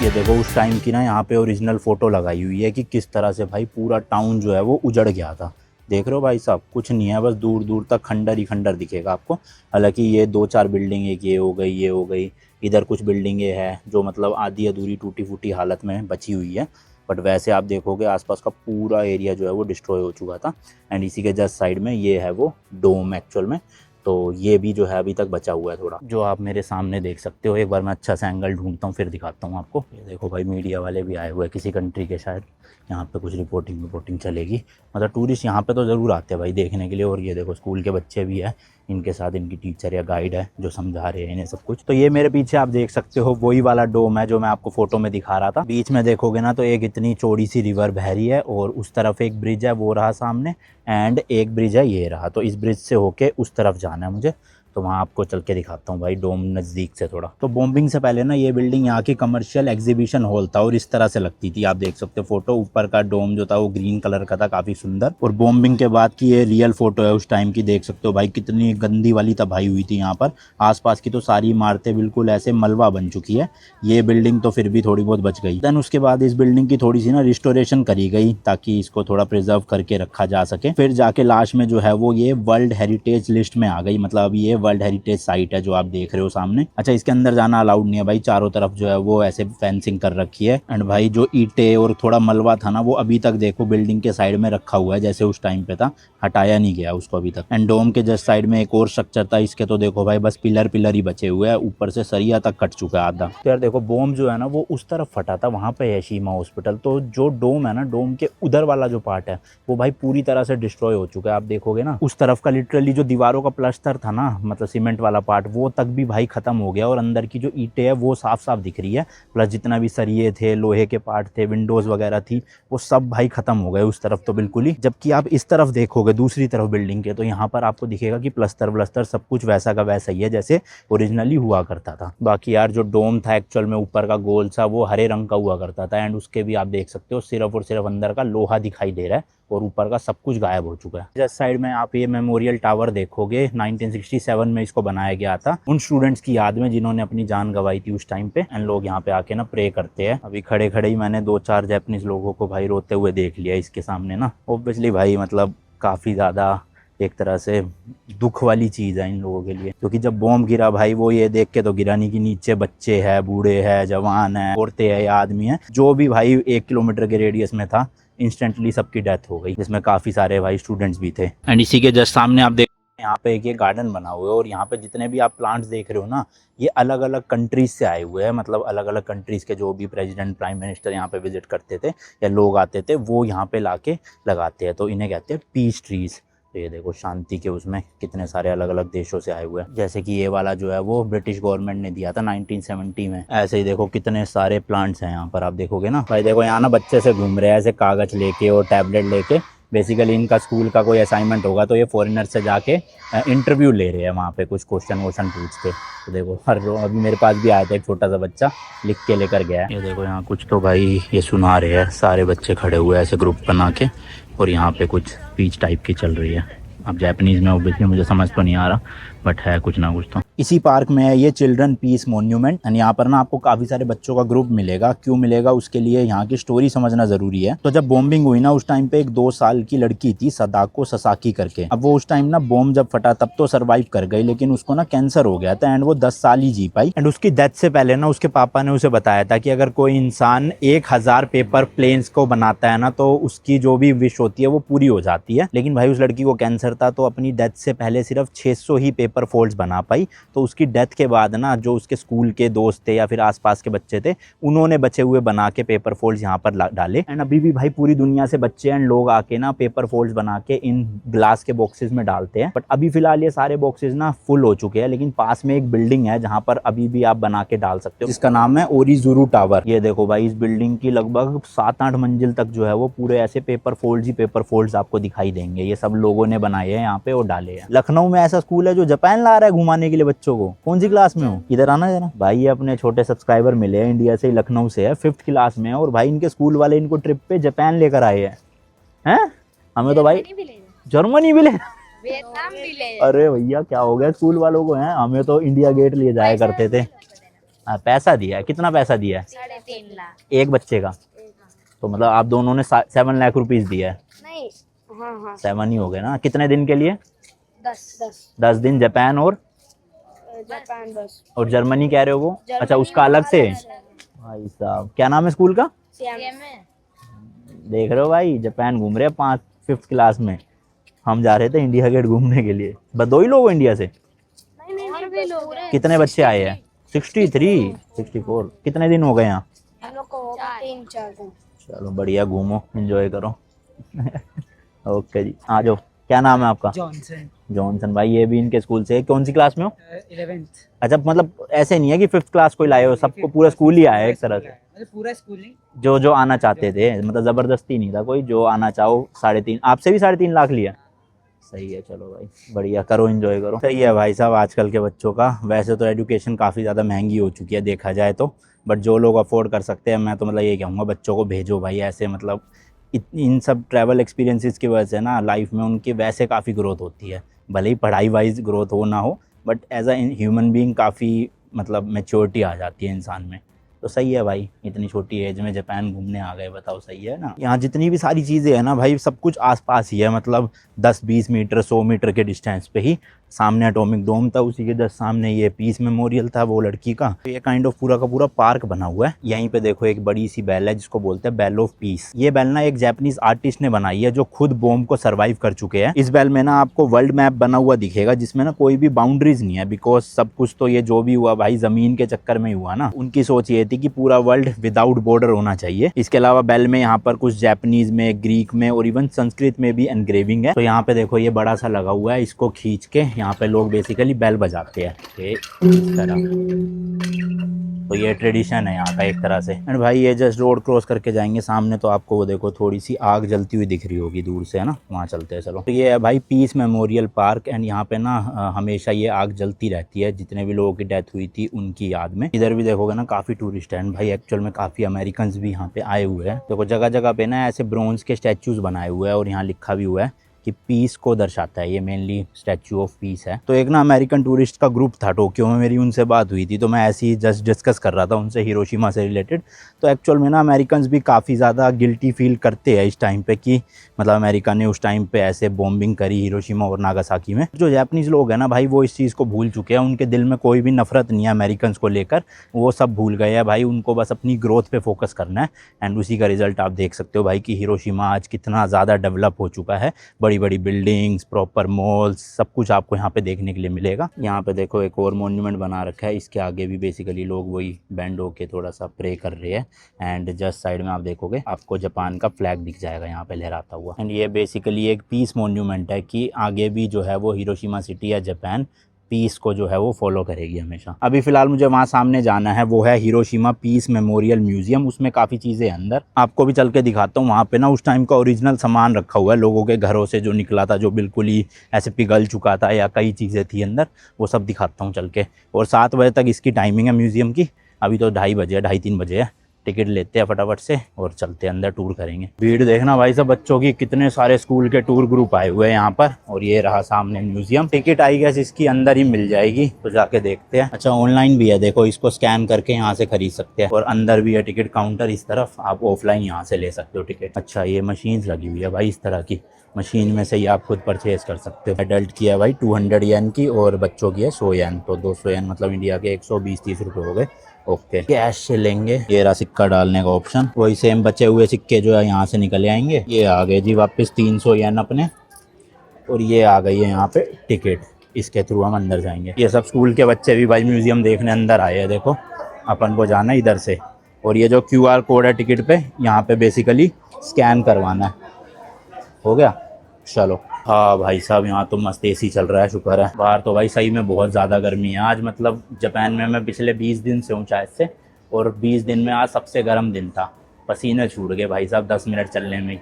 ये देखो उस टाइम की ना यहाँ पे ओरिजिनल फ़ोटो लगाई हुई है कि किस तरह से भाई पूरा टाउन जो है वो उजड़ गया था। देख रहे हो भाई साहब, कुछ नहीं है, बस दूर दूर तक खंडर ही खंडर दिखेगा आपको। हालांकि ये 2-4 बिल्डिंग, एक ये हो गई, ये हो गई, इधर कुछ बिल्डिंगें हैं जो मतलब आधी अधूरी टूटी फूटी हालत में बची हुई है। बट वैसे आप देखोगे आसपास का पूरा एरिया जो है वो डिस्ट्रॉय हो चुका था। एंड इसी के जस्ट साइड में ये है वो डोम एक्चुअल में, तो ये भी जो है अभी तक बचा हुआ है थोड़ा, जो आप मेरे सामने देख सकते हो। एक बार मैं अच्छा सा एंगल ढूंढता हूँ फिर दिखाता हूँ आपको। ये देखो भाई मीडिया वाले भी आए हुए हैं किसी कंट्री के, शायद यहाँ पे कुछ रिपोर्टिंग चलेगी। मतलब टूरिस्ट यहाँ पे तो ज़रूर आते हैं भाई देखने के लिए। और ये देखो स्कूल के बच्चे भी हैं, इनके साथ इनकी टीचर या गाइड है जो समझा रहे हैं इन्हें सब कुछ। तो ये मेरे पीछे आप देख सकते हो वही वाला डोम है जो मैं आपको फोटो में दिखा रहा था। बीच में देखोगे ना तो एक इतनी चौड़ी सी रिवर बह रही है, और उस तरफ एक ब्रिज है वो रहा सामने, एंड एक ब्रिज है ये रहा। तो इस ब्रिज से होके उस तरफ जाना है मुझे, तो वहाँ आपको चल के दिखाता हूँ भाई डोम नज़दीक से थोड़ा। तो बॉम्बिंग से पहले ना ये बिल्डिंग यहाँ की कमर्शियल एग्जीबिशन हॉल था, और इस तरह से लगती थी। आप देख सकते हो फोटो, ऊपर का डोम जो था वो ग्रीन कलर का था, काफ़ी सुंदर। और बॉम्बिंग के बाद की ये रियल फोटो है उस टाइम की, देख सकते हो भाई कितनी गंदी वाली तबाही हुई थी यहाँ पर। आसपास की तो सारी इमारतें बिल्कुल ऐसे मलबा बन चुकी है, ये बिल्डिंग तो फिर भी थोड़ी बहुत बच गई। देन उसके बाद इस बिल्डिंग की थोड़ी सी ना रिस्टोरेशन करी गई ताकि इसको थोड़ा प्रिजर्व करके रखा जा सके। फिर जाके लास्ट में जो है वो ये वर्ल्ड हेरिटेज लिस्ट में आ गई, मतलब अभी ये वर्ल्ड हेरिटेज साइट है जो आप देख रहे हो सामने। अच्छा, इसके अंदर जाना अलाउड नहीं है भाई, चारों तरफ जो है वो ऐसे फेंसिंग कर रखी है। एंड भाई जो ईंटें और थोड़ा मलबा था ना वो अभी तक देखो बिल्डिंग के साइड में रखा हुआ है जैसे उस टाइम पे था, हटाया नहीं गया उसको अभी तक। एंड डोम के जस्ट साइड में एक और स्ट्रक्चर था, इसके तो देखो भाई बस पिलर ही बचे हुए हैं, ऊपर से सरिया तक कट चुका है आधा। तो यार देखो बॉम्ब जो है ना वो उस तरफ फटा था, वहां पे है शीमा हॉस्पिटल। तो जो डोम है ना, डोम के उधर वाला जो पार्ट है वो भाई पूरी तरह से डिस्ट्रॉय हो चुका है। आप देखोगे ना उस तरफ का लिटरली जो दीवारों का प्लास्टर था ना, मतलब सीमेंट वाला पार्ट, वो तक भी भाई खत्म हो गया। और अंदर की जो ईंटें है वो साफ साफ दिख रही है, प्लस जितना भी सरिये थे, लोहे के पार्ट थे, विंडोज वगैरह थी, वो सब भाई खत्म हो गए उस तरफ तो बिल्कुल ही। जबकि आप इस तरफ देखोगे दूसरी तरफ बिल्डिंग के, तो यहाँ पर आपको दिखेगा कि प्लस्तर व्लस्तर सब कुछ वैसा का वैसा ही है जैसे ओरिजिनली हुआ करता था। बाकी यार जो डोम था एक्चुअल में ऊपर का गोल सा, वो हरे रंग का हुआ करता था। एंड उसके भी आप देख सकते हो सिर्फ और सिर्फ अंदर का लोहा दिखाई दे रहा है, और ऊपर का सब कुछ गायब हो चुका है। जस्ट साइड में आप ये मेमोरियल टावर देखोगे, 1967 में इसको बनाया गया था उन स्टूडेंट्स की याद में जिन्होंने अपनी जान गंवाई थी उस टाइम पे। एंड लोग यहाँ पे आके ना प्रे करते हैं। अभी खड़े खड़े ही मैंने 2-4 जापानीज लोगों को भाई रोते हुए देख लिया इसके सामने ना। ऑब्वियसली भाई मतलब काफ़ी ज़्यादा एक तरह से दुख वाली चीज़ है इन लोगों के लिए, क्योंकि जब बॉम्ब गिरा भाई वो ये देख के तो गिरा नहीं कि नीचे बच्चे हैं, बूढ़े हैं, जवान हैं, औरतें हैं या आदमी हैं, जो भी भाई 1 किलोमीटर के रेडियस में था इंस्टेंटली सबकी डेथ हो गई, जिसमें काफ़ी सारे भाई स्टूडेंट्स भी थे। एंड इसी के जस्ट सामने आप देख, यहाँ पे एक ये गार्डन बना हुआ है और यहाँ पे जितने भी आप प्लांट्स देख रहे हो ना, ये अलग अलग कंट्रीज़ से आए हुए हैं। मतलब अलग अलग कंट्रीज़ के जो भी प्रेसिडेंट, प्राइम मिनिस्टर यहाँ पे विजिट करते थे या लोग आते थे, वो यहाँ पे लाके लगाते हैं। तो इन्हें कहते हैं पीस ट्रीज़। तो ये देखो शांति के उसमें कितने सारे अलग अलग देशों से आए हुए हैं। जैसे कि ये वाला जो है वो ब्रिटिश गवर्नमेंट ने दिया था 1970 में। ऐसे ही देखो कितने सारे प्लांट्स हैं यहाँ पर, आप देखोगे ना भाई। देखो यहाँ ना बच्चे से घूम रहे हैं ऐसे कागज़ लेके और टैबलेट लेके। बेसिकली इनका स्कूल का कोई असाइनमेंट होगा तो ये फॉरेनर से जाके इंटरव्यू ले रहे हैं वहाँ पे, कुछ क्वेश्चन वोश्चन पूछ के। तो देखो हर रोज अभी मेरे पास भी आया था एक छोटा सा बच्चा, लिख के लेकर गया है। ये देखो यहाँ कुछ तो भाई ये सुना रहे हैं, सारे बच्चे खड़े हुए हैं ऐसे ग्रुप बना के, और यहाँ पे कुछ स्पीच टाइप की चल रही है। अब जापानीज़ में ऑब्वियसली मुझे समझ तो नहीं आ रहा, बट है कुछ ना कुछ तो। इसी पार्क में है ये चिल्ड्रन पीस मॉन्यूमेंट। एंड यहाँ पर ना आपको काफ़ी सारे बच्चों का ग्रुप मिलेगा। क्यों मिलेगा उसके लिए यहाँ की स्टोरी समझना ज़रूरी है। तो जब बॉम्बिंग हुई ना, उस टाइम पे एक 2 साल की लड़की थी सदाको ससाकी करके। अब वो उस टाइम ना बॉम्ब जब फटा तब तो सर्वाइव कर गई, लेकिन उसको ना कैंसर हो गया था एंड वो 10 साल ही जी पाई। एंड उसकी डेथ से पहले ना उसके पापा ने उसे बताया था कि अगर कोई इंसान 1000 पेपर प्लेन्स को बनाता है ना, तो उसकी जो भी विश होती है वो पूरी हो जाती है। लेकिन भाई उस लड़की को कैंसर था, तो अपनी डेथ से पहले सिर्फ 600 ही पेपर फोल्ड्स बना पाई। तो उसकी डेथ के बाद ना जो उसके स्कूल के दोस्त थे या फिर आसपास के बच्चे थे, उन्होंने बचे हुए बना के पेपर फोल्ड्स यहाँ पर डाले। एंड अभी भी भाई पूरी दुनिया से बच्चे एंड लोग आके ना पेपर फोल्ड्स बना के इन ग्लास के बॉक्सेस में डालते हैं। बट अभी फिलहाल ये सारे बॉक्सेस ना फुल हो चुके हैं, लेकिन पास में एक बिल्डिंग है जहाँ पर अभी भी आप बना के डाल सकते हो, जिसका नाम है ओरिजुरु टावर। ये देखो भाई, इस बिल्डिंग की लगभग 7-8 मंजिल तक जो है वो पूरे ऐसे पेपर फोल्ड्स ही पेपर फोल्ड्स आपको दिखाई देंगे। ये सब लोगों ने बनाए हैं यहाँ पे और डाले हैं। लखनऊ में ऐसा स्कूल है जो जापान ला रहा है घुमाने के लिए बच्चों को। कौन सी क्लास में हो? इधर आना जरा भाई। ये अपने छोटे सब्सक्राइबर मिले हैं, इंडिया से, लखनऊ से है, 5th क्लास में है, और भाई इनके स्कूल वाले इनको ट्रिप पे जापान लेकर आए हैं। हमें तो भाई जर्मनी भी ले, वियतनाम भी ले। अरे भैया क्या हो गया स्कूल वालों को, हैं हमें तो इंडिया गेट ले जाया करते थे। पैसा दिया है? कितना पैसा दिया है? 3.5 लाख एक बच्चे का? तो मतलब आप दोनों ने 7 लाख रुपीज दिया है? नहीं, हाँ 7 ही हो गए ना। कितने दिन के लिए? 10 दिन जापान और जापान बस। और जर्मनी कह रहे हो वो? अच्छा उसका अलग से। भाई साहब क्या नाम है स्कूल का? देख रहे हो भाई, जापान घूम रहे हैं 5th क्लास में। हम जा रहे थे इंडिया गेट घूमने के लिए। बस 2 ही लोग हो इंडिया से? नहीं लोग कितने बच्चे आए हैं? 63, 64। कितने दिन हो गए यहाँ? हम लोग को होगा 3-4 दिन। चलो बढ़िया, घूमो एंजॉय करो। ओके जी, आ जाओ। क्या नाम है आपका? जॉनसन भाई। ये भी इनके स्कूल से। कौन सी क्लास में हो? 11th। अच्छा मतलब ऐसे नहीं है कि 5th क्लास को लाए हो, सबको पूरा स्कूल ही आया है एक तरह से? पूरा स्कूल नहीं, जो आना चाहते थे, मतलब जबरदस्ती नहीं था कोई, जो आना चाहो। 3.5 आपसे भी 3.5 लाख लिया? सही है, चलो भाई बढ़िया, करो एंजॉय करो। सही है भाई साहब आजकल के बच्चों का। वैसे तो एजुकेशन काफ़ी ज़्यादा महंगी हो चुकी है देखा जाए तो, बट जो लोग अफोर्ड कर सकते हैं, मैं तो मतलब ये कहूँगा बच्चों को भेजो भाई ऐसे। मतलब इन सब ट्रैवल एक्सपीरियंसेस की वजह से ना लाइफ में उनकी वैसे काफ़ी ग्रोथ होती है। भले ही पढ़ाई वाइज ग्रोथ हो ना हो, but as a human being काफ़ी मतलब मैच्योरिटी आ जाती है इंसान में। तो सही है भाई, इतनी छोटी एज में जापान घूमने आ गए, बताओ सही है ना। यहाँ जितनी भी सारी चीज़ें हैं ना भाई, सब कुछ आसपास ही है। मतलब 10-20 मीटर 100 मीटर के डिस्टेंस पे ही। सामने एटॉमिक डोम था, उसी के जस्ट सामने ये पीस मेमोरियल था वो लड़की का। तो ये काइंड ऑफ पूरा का पूरा पार्क बना हुआ है। यहीं पे देखो एक बड़ी सी बेल है जिसको बोलते हैं बेल ऑफ पीस। ये बेल ना एक जापानीज आर्टिस्ट ने बनाई है जो खुद बॉम्ब को सर्वाइव कर चुके हैं। इस बेल में ना आपको वर्ल्ड मैप बना हुआ दिखेगा जिसमें ना कोई भी बाउंड्रीज नहीं है, बिकॉज सब कुछ तो ये जो भी हुआ भाई जमीन के चक्कर में हुआ ना। उनकी सोच ये थी कि पूरा वर्ल्ड विदाउट बॉर्डर होना चाहिए। इसके अलावा बेल में यहाँ पर कुछ जापानीज में, ग्रीक में और इवन संस्कृत में भी एनग्रेविंग है। तो यहाँ पे देखो ये बड़ा सा लगा हुआ है, इसको खींच के यहाँ पे लोग बेसिकली बेल बजाते हैं इस तरह। तो ये ट्रेडिशन है यहाँ का एक तरह से। एंड भाई ये जस्ट रोड क्रॉस करके जाएंगे, सामने तो आपको वो देखो थोड़ी सी आग जलती हुई दिख रही होगी दूर से, है ना, वहाँ चलते हैं चलो। तो ये है भाई पीस मेमोरियल पार्क। एंड यहाँ पे ना हमेशा ये आग जलती रहती है, जितने भी लोगों की डेथ हुई थी उनकी याद में। इधर भी देखोगे ना काफ़ी टूरिस्ट है भाई, एक्चुअल में काफ़ी अमेरिकन भी यहाँ पे आए हुए हैं। देखो जगह जगह पे ना ऐसे ब्रोंज के स्टैचूज बनाए हुए हैं और यहाँ लिखा भी हुआ है कि पीस को दर्शाता है, ये मेनली स्टैचू ऑफ पीस है। तो एक ना अमेरिकन टूरिस्ट का ग्रुप था टोक्यो में, मेरी उनसे बात हुई थी, तो मैं ऐसे ही जस्ट डिस्कस कर रहा था उनसे हिरोशिमा से रिलेटेड। तो एक्चुअल में ना अमेरिकन्स भी काफ़ी ज़्यादा गिल्टी फील करते हैं इस टाइम पे कि मतलब अमेरिका ने उस टाइम पे ऐसे बॉम्बिंग करी हिरोशिमा और नागासाकी में। जो जापानीज़ लोग हैं ना भाई, वो इस चीज़ को भूल चुके हैं, उनके दिल में कोई भी नफरत नहीं है अमेरिकन्स को लेकर, वो सब भूल गए हैं भाई। उनको बस अपनी ग्रोथ पे फोकस करना है एंड उसी का रिजल्ट आप देख सकते हो भाई कि हिरोशिमा आज कितना ज़्यादा डेवलप हो चुका है। बड़ी बड़ी बिल्डिंग्स, प्रॉपर मॉल्स, सब कुछ आपको यहाँ पे देखने के लिए मिलेगा। यहाँ पे देखो एक और मॉन्यूमेंट बना रखा है, इसके आगे भी बेसिकली लोग वही बैंड होके थोड़ा सा प्रे कर रहे हैं। एंड जस्ट साइड में आप देखोगे आपको जापान का फ्लैग दिख जाएगा यहाँ पे लहराता हुआ। एंड ये बेसिकली एक पीस मॉन्यूमेंट है कि आगे भी जो है वो हिरोशिमा सिटी या जापान पीस को जो है वो फॉलो करेगी हमेशा। अभी फ़िलहाल मुझे वहाँ सामने जाना है, वो है हिरोशिमा पीस मेमोरियल म्यूजियम। उसमें काफ़ी चीज़ें अंदर, आपको भी चल के दिखाता हूँ। वहाँ पे ना उस टाइम का ओरिजिनल सामान रखा हुआ है, लोगों के घरों से जो निकला था, जो बिल्कुल ही ऐसे पिघल चुका था या कई चीज़ें थी अंदर, वो सब दिखाता हूँ चल के। और 7 बजे तक इसकी टाइमिंग है म्यूज़ियम की, अभी तो 2:30 बजे है, 2:30-3 बजे है। टिकट लेते हैं फटाफट से और चलते हैं अंदर, टूर करेंगे। भीड़ देखना भाई सब बच्चों की, कितने सारे स्कूल के टूर ग्रुप आए हुए हैं यहाँ पर। और ये रहा सामने म्यूजियम। टिकट आई गेस इसकी अंदर ही मिल जाएगी, तो जाके देखते हैं। अच्छा ऑनलाइन भी है, देखो इसको स्कैन करके यहाँ से खरीद सकते हैं। और अंदर भी है टिकट काउंटर इस तरफ, आप ऑफलाइन यहाँ से ले सकते हो टिकट। अच्छा ये मशीन्स लगी हुई है भाई, इस तरह की मशीन में से ही आप खुद परचेज कर सकते हो। एडल्ट की है भाई 200 येन की और बच्चों की है 100 येन, तो 200 येन मतलब इंडिया के 120-130 रुपये हो गए। ओके कैश से लेंगे। ये रहा सिक्का डालने का ऑप्शन, वही सेम बचे हुए सिक्के जो है यहाँ से निकल आएंगे। ये आ गए जी वापस 300 येन अपने, और ये आ गई है यहाँ पे टिकट, इसके थ्रू हम अंदर जाएंगे। ये सब स्कूल के बच्चे भी भाई म्यूजियम देखने अंदर आए हैं। देखो अपन को जाना है इधर से, और ये जो QR कोड है टिकट पे, यहाँ पे बेसिकली स्कैन करवाना है। हो गया, चलो। हाँ भाई साहब यहाँ तो मस्त AC चल रहा है, शुक्र है। बाहर तो भाई सही में बहुत ज़्यादा गर्मी है आज, मतलब जापान में मैं पिछले 20 दिन से हूँ शायद से, और 20 दिन में आज सबसे गर्म दिन था। पसीने छूट गए भाई साहब 10 मिनट चलने में ही,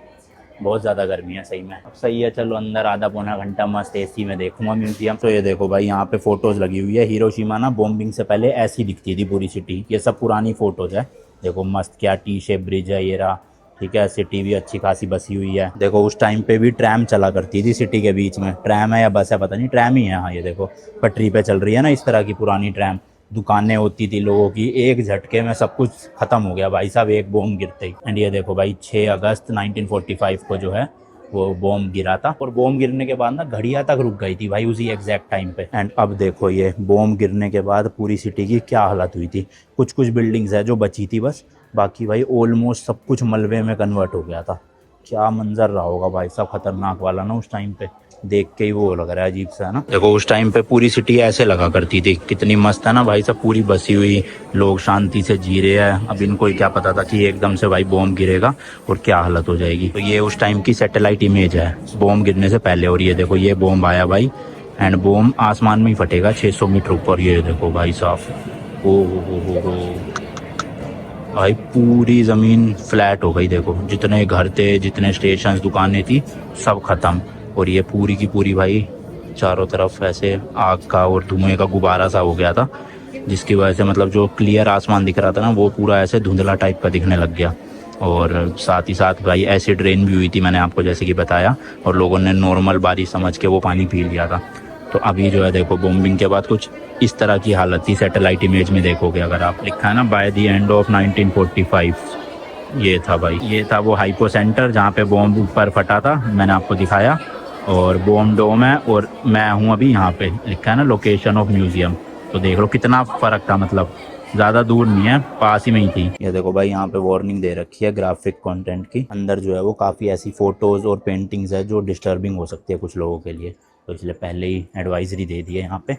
बहुत ज़्यादा गर्मी है सही में। अब सही है, चलो अंदर आधा पौना घंटा मस्त AC में देखूंगा म्यूजियम। तो ये देखो भाई यहाँ पे फ़ोटोज़ लगी हुई है। हिरोशिमा ना बॉम्बिंग से पहले ऐसी दिखती थी पूरी सिटी। ये सब पुरानी फ़ोटोज़ है, देखो मस्त क्या T शेप ब्रिज है ये रहा, ठीक है। सिटी भी अच्छी खासी बसी हुई है। देखो उस टाइम पे भी ट्रैम चला करती थी सिटी के बीच में, ट्रैम है या बस है पता नहीं, ट्रैम ही है। हाँ ये देखो पटरी पे चल रही है ना इस तरह की पुरानी ट्रैम। दुकानें होती थी लोगों की, एक झटके में सब कुछ खत्म हो गया भाई साहब एक बॉम्ब गिरते ही। एंड ये देखो भाई 6 अगस्त 1945 को जो है वो बॉम्ब गिरा था, और बॉम्ब गिरने के बाद ना घड़ियां तक रुक गई थी भाई उसी एग्जैक्ट टाइम पे। एंड अब देखो ये बॉम्ब गिरने के बाद पूरी सिटी की क्या हालत हुई थी। कुछ कुछ बिल्डिंग्स है जो बची थी बस, बाकी भाई ऑलमोस्ट सब कुछ मलबे में कन्वर्ट हो गया था। क्या मंजर रहा होगा भाई साहब, खतरनाक वाला ना उस टाइम पे, देख के ही वो लग रहा है अजीब सा, है ना। देखो उस टाइम पे पूरी सिटी ऐसे लगा करती थी, कितनी मस्त है ना भाई साहब, पूरी बसी हुई, लोग शांति से जी रहे हैं। अब इनको ही क्या पता था कि एकदम से भाई बॉम्ब गिरेगा और क्या हालत हो जाएगी। तो ये उस टाइम की सैटेलाइट इमेज है बॉम्ब गिरने से पहले। और ये देखो ये बॉम्ब आया भाई, एंड बॉम्ब आसमान में ही फटेगा 600 मीटर ऊपर। ये देखो भाई साहब, ओ भाई पूरी ज़मीन फ्लैट हो गई। देखो जितने घर थे, जितने स्टेशन दुकानें थी, सब ख़त्म। और ये पूरी की पूरी भाई चारों तरफ ऐसे आग का और धुएं का गुब्बारा सा हो गया था, जिसकी वजह से मतलब जो क्लियर आसमान दिख रहा था ना वो पूरा ऐसे धुंधला टाइप का दिखने लग गया। और साथ ही साथ भाई एसिड रेन भी हुई थी, मैंने आपको जैसे कि बताया, और लोगों ने नॉर्मल बारिश समझ के वो पानी पी लिया था। तो अभी जो है देखो बॉम्बिंग के बाद कुछ इस तरह की हालत थी सैटेलाइट इमेज में। देखोगे अगर आप, लिखा है ना बाय द एंड ऑफ 1945, ये था भाई, ये था वो हाइपो सेंटर जहाँ पे बॉम्ब ऊपर फटा था, मैंने आपको दिखाया। और बॉम्ब डोम है, और मैं हूँ अभी यहाँ पे, लिखा है ना लोकेशन ऑफ म्यूजियम। तो देख लो कितना फ़र्क था, मतलब ज़्यादा दूर नहीं है, पास ही में ही थी। ये देखो भाई यहाँ पे वार्निंग दे रखी है ग्राफिक कंटेंट की। अंदर जो है वो काफ़ी ऐसी फ़ोटोज़ और पेंटिंग्स है जो डिस्टर्बिंग हो सकती है कुछ लोगों के लिए, तो इसलिए पहले ही एडवाइजरी दे दी है। यहाँ पे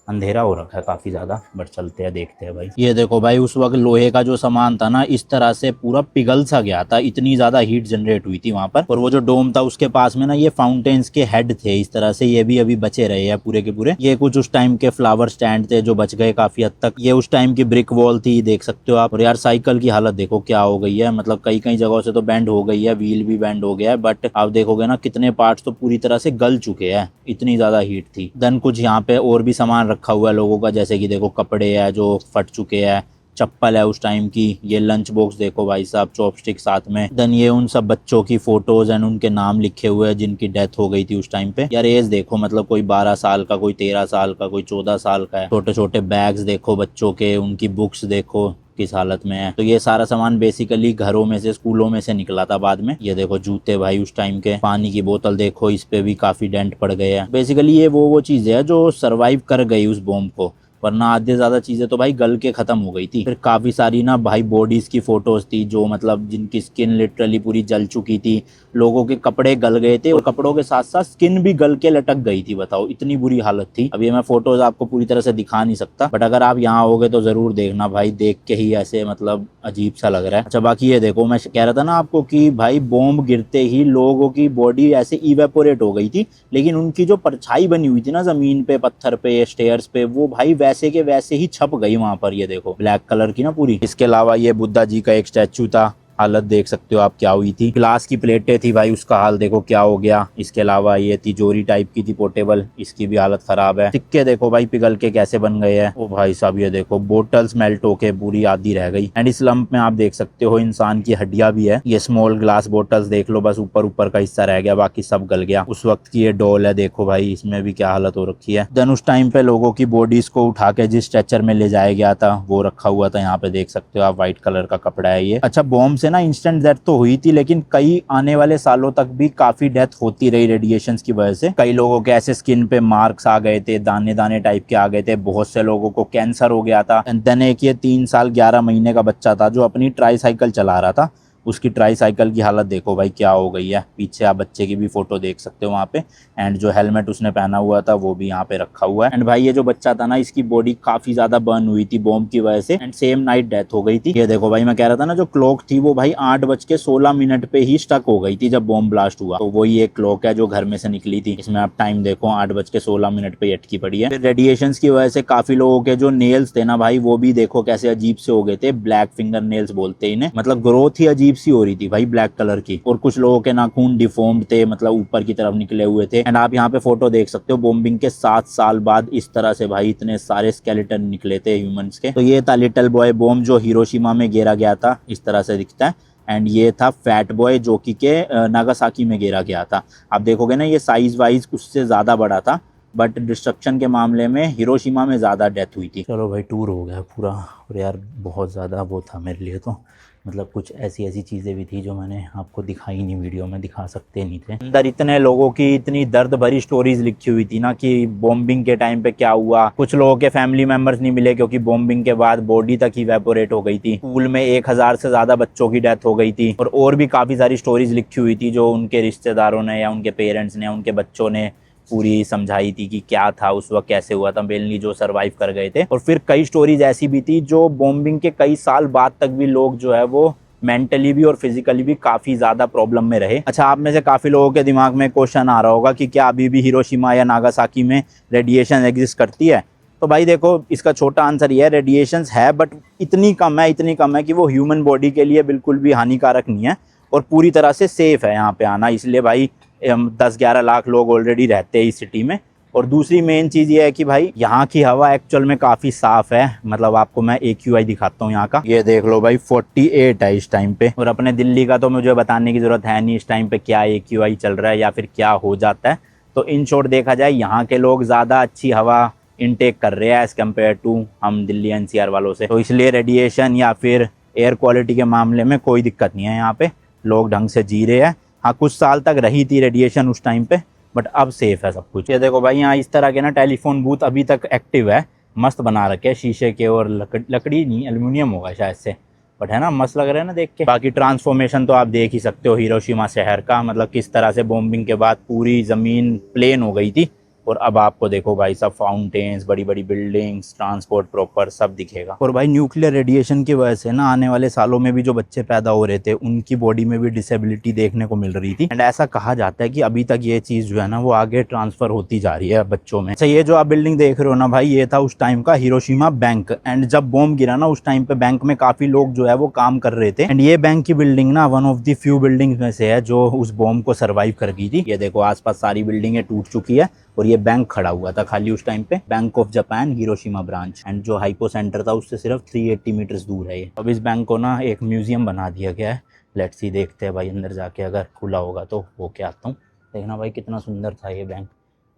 अंधेरा हो रखा है काफ़ी ज़्यादा, बट चलते हैं देखते हैं भाई। ये देखो भाई उस वक्त लोहे का जो सामान था ना इस तरह से पूरा पिघल सा गया था, इतनी ज़्यादा हीट जनरेट हुई थी वहाँ पर। और वो जो डोम था उसके पास में ना ये फाउंटेन्स के हेड थे इस तरह से, ये भी अभी बचे रहे हैं पूरे के पूरे। ये कुछ उस टाइम के फ्लावर स्टैंड थे जो बच गए काफ़ी हद तक। ये उस टाइम की ब्रिक वॉल थी, देख सकते हो आप। और यार साइकिल की हालत देखो क्या हो गई है, मतलब कई कई जगहों से तो बैंड हो गई है, व्हील भी बैंड हो गया है, बट आप देखोगे ना कितने पार्ट्स तो पूरी तरह से गल चुके हैं, इतनी ज़्यादा हीट थी। देन कुछ यहाँ पे और भी सामान रखा हुआ है लोगों का, जैसे कि देखो कपड़े हैं जो फट चुके हैं, चप्पल है उस टाइम की। ये लंच बॉक्स देखो भाई साहब, चॉपस्टिक साथ में। देन ये उन सब बच्चों की फोटोज एंड उनके नाम लिखे हुए हैं जिनकी डेथ हो गई थी उस टाइम पे। यार एज देखो, मतलब कोई 12 साल का, कोई 13 साल का, कोई 14 साल का है। छोटे छोटे बैग्स देखो बच्चों के, उनकी बुक्स देखो किस हालत में है। तो ये सारा सामान बेसिकली घरों में से, स्कूलों में से निकला था बाद में। ये देखो जूते भाई उस टाइम के। पानी की बोतल देखो, इस पे भी काफी डेंट पड़ गए हैं। बेसिकली ये वो चीजें है जो सरवाइव कर गई उस बॉम्ब को, वरना आधे ज्यादा चीजें तो भाई गल के खत्म हो गई थी। फिर काफी सारी ना भाई बॉडीज की फोटोज थी जो मतलब जिनकी स्किन लिटरली पूरी जल चुकी थी। लोगों के कपड़े गल गए थे और कपड़ों के साथ साथ स्किन भी गल के लटक गई थी। बताओ इतनी बुरी हालत थी। अब ये मैं फोटोज आपको पूरी तरह से दिखा नहीं सकता, बट अगर आप यहाँ होगे तो जरूर देखना भाई, देख के ही ऐसे मतलब अजीब सा लग रहा है। अच्छा बाकी ये देखो, मैं कह रहा था ना आपको कि भाई बॉम्ब गिरते ही लोगों की बॉडी ऐसे इवेपोरेट हो गई थी, लेकिन उनकी जो परछाई बनी हुई थी ना जमीन पे, पत्थर पे, स्टेयर्स पे, वो भाई वैसे के वैसे ही छप गई वहां पर। ये देखो ब्लैक कलर की ना पूरी। इसके अलावा ये बुद्धा जी का एक स्टैचू था, हालत देख सकते हो आप क्या हुई थी। ग्लास की प्लेटें थी भाई, उसका हाल देखो क्या हो गया। इसके अलावा ये तिजोरी टाइप की थी पोर्टेबल, इसकी भी हालत खराब है। सिक्के देखो भाई पिघल के कैसे बन गए हैं। ओ भाई साहब ये देखो, बोटल्स मेल्ट होके पूरी आधी रह गई। एंड इस लंप में आप देख सकते हो इंसान की हड्डियां भी है। ये स्मॉल ग्लास बोटल्स देख लो, बस ऊपर ऊपर का हिस्सा रह गया, बाकी सब गल गया। उस वक्त की ये डॉल है देखो भाई, इसमें भी क्या हालत हो रखी है। देन उस टाइम पे लोगों की बॉडीज को उठा के जिस स्ट्रेचर में ले जाया गया था वो रखा हुआ था, यहाँ पे देख सकते हो आप, व्हाइट कलर का कपड़ा है ये। अच्छा बॉम्ब से ना इंस्टेंट डेथ तो हुई थी, लेकिन कई आने वाले सालों तक भी काफी डेथ होती रही रेडिएशंस की वजह से। कई लोगों के ऐसे स्किन पे मार्क्स आ गए थे, दाने दाने टाइप के आ गए थे। बहुत से लोगों को कैंसर हो गया था। एंड देन एक ये 3 साल 11 महीने का बच्चा था जो अपनी ट्राईसाइकिल चला रहा था, उसकी ट्राईसाइकिल की हालत देखो भाई क्या हो गई है। पीछे आप बच्चे की भी फोटो देख सकते हो वहाँ पे। एंड जो हेलमेट उसने पहना हुआ था वो भी यहाँ पे रखा हुआ है। एंड भाई ये जो बच्चा था ना, इसकी बॉडी काफी ज्यादा बर्न हुई थी बॉम्ब की वजह से, एंड सेम नाइट डेथ हो गई थी। ये देखो भाई, मैं कह रहा था ना जो क्लॉक थी वो भाई 8:16 पे ही स्टक हो गई थी जब बॉम्ब ब्लास्ट हुआ। तो वही एक क्लॉक है जो घर में से निकली थी। इसमें आप टाइम देखो, 8:16 पे अटकी पड़ी है। रेडिएशन की वजह से काफी लोगों के जो नेल्स थे ना भाई, वो भी देखो कैसे अजीब से हो गए थे। ब्लैक फिंगर नेल्स बोलते इन्हें, मतलब ग्रोथ ही अजीब सी हो रही थी भाई ब्लैक कलर की। और कुछ लोगों के नाखून डिफॉर्म्ड थे, मतलब ऊपर की तरफ निकले हुए थे। एंड आप यहाँ पे फोटो देख सकते हो, बॉम्बिंग के 7 साल बाद इस तरह से भाई इतने सारे स्केलेटन निकले थे ह्यूमंस के। तो ये था लिटिल बॉय बॉम्ब जो हिरोशिमा में गिरा गया था, इस तरह से दिखता है। एंड ये था फैट बॉय जो कि नागासाकी में गिरा गया था। आप देखोगे ना ये साइज वाइज उससे ज्यादा बड़ा था, बट डिस्ट्रक्शन के मामले में हिरोशिमा में ज़्यादा डेथ हुई थी। चलो भाई टूर हो गया पूरा, और यार बहुत ज़्यादा वो था मेरे लिए तो, मतलब कुछ ऐसी ऐसी चीज़ें भी थी जो मैंने आपको दिखाई नहीं, वीडियो में दिखा सकते नहीं थे। अंदर इतने लोगों की इतनी दर्द भरी स्टोरीज लिखी हुई थी ना कि बॉम्बिंग के टाइम पे क्या हुआ। कुछ लोगों के फैमिली मेंबर्स नहीं मिले क्योंकि बॉम्बिंग के बाद बॉडी तक इवेपोरेट हो गई थी। स्कूल में 1000 से ज़्यादा बच्चों की डेथ हो गई थी। और भी काफ़ी सारी स्टोरीज लिखी हुई थी जो उनके रिश्तेदारों ने या उनके पेरेंट्स ने, उनके बच्चों ने पूरी समझाई थी कि क्या था उस वक्त, कैसे हुआ था, मेनली जो सरवाइव कर गए थे। और फिर कई स्टोरीज ऐसी भी थी जो बॉम्बिंग के कई साल बाद तक भी लोग जो है वो मेंटली भी और फिजिकली भी काफी ज्यादा प्रॉब्लम में रहे। अच्छा, आप में से काफी लोगों के दिमाग में क्वेश्चन आ रहा होगा कि क्या अभी भी हिरोशिमा या नागासाकी में रेडिएशन एग्जिस्ट करती है। तो भाई देखो, इसका छोटा आंसर ये है, रेडिएशंस है बट इतनी कम है कि वो ह्यूमन बॉडी के लिए बिल्कुल भी हानिकारक नहीं है और पूरी तरह से सेफ है यहाँ पे आना। इसलिए भाई 10-11 लाख लोग ऑलरेडी रहते हैं इस सिटी में। और दूसरी मेन चीज़ ये है कि भाई यहाँ की हवा एक्चुअल में काफ़ी साफ़ है। मतलब आपको मैं AQI दिखाता हूँ यहाँ का, ये देख लो भाई 48 है इस टाइम पे। और अपने दिल्ली का तो मुझे बताने की ज़रूरत है नहीं इस टाइम पे क्या AQI चल रहा है या फिर क्या हो जाता है। तो इन शॉर्ट देखा जाए यहाँ के लोग ज़्यादा अच्छी हवा इनटेक कर रहे हैं एज़ कम्पेयर टू हम दिल्ली NCR वालों से। तो इसलिए रेडिएशन या फिर एयर क्वालिटी के मामले में कोई दिक्कत नहीं है, यहाँ पे लोग ढंग से जी रहे हैं। हाँ, कुछ साल तक रही थी रेडिएशन उस टाइम पे, बट अब सेफ है सब कुछ। ये देखो भाई, यहाँ इस तरह के ना टेलीफोन बूथ अभी तक एक्टिव है, मस्त बना रखे हैं शीशे के, और लकड़ी नहीं, एल्युमिनियम होगा शायद से, बट है ना, मस्त लग रहा है ना देख के। बाकी ट्रांसफॉर्मेशन तो आप देख ही सकते हो हिरोशिमा शहर का, मतलब किस तरह से बॉम्बिंग के बाद पूरी ज़मीन प्लेन हो गई थी। और अब आपको देखो भाई सब फाउंटेन्स, बड़ी बड़ी बिल्डिंग्स, ट्रांसपोर्ट प्रॉपर सब दिखेगा। और भाई न्यूक्लियर रेडिएशन की वजह से ना आने वाले सालों में भी जो बच्चे पैदा हो रहे थे उनकी बॉडी में भी डिसेबिलिटी देखने को मिल रही थी। एंड ऐसा कहा जाता है कि अभी तक ये चीज़ जो है ना वो आगे ट्रांसफर होती जा रही है बच्चों में। अच्छा, ये जो आप बिल्डिंग देख रहे हो ना भाई, ये था उस टाइम का हिरोशिमा बैंक। एंड जब बॉम्ब गिरा ना उस टाइम पे बैंक में काफ़ी लोग जो है वो काम कर रहे थे। एंड ये बैंक की बिल्डिंग ना one of the few building में से है जो उस बॉम्ब को सर्वाइव कर गई थी। ये देखो आसपास सारी बिल्डिंगें टूट चुकी है और ये बैंक खड़ा हुआ था खाली उस टाइम पे, bank of Japan Hiroshima branch. And जो हाइपो सेंटर था उससे सिर्फ 380 मीटर्स दूर है ये। अब इस बैंक को ना एक म्यूजियम बना दिया गया है। लेट्स सी, देखते हैं भाई अंदर जाके, अगर खुला होगा तो वो क्या आता हूँ। देखना भाई कितना सुंदर था ये बैंक।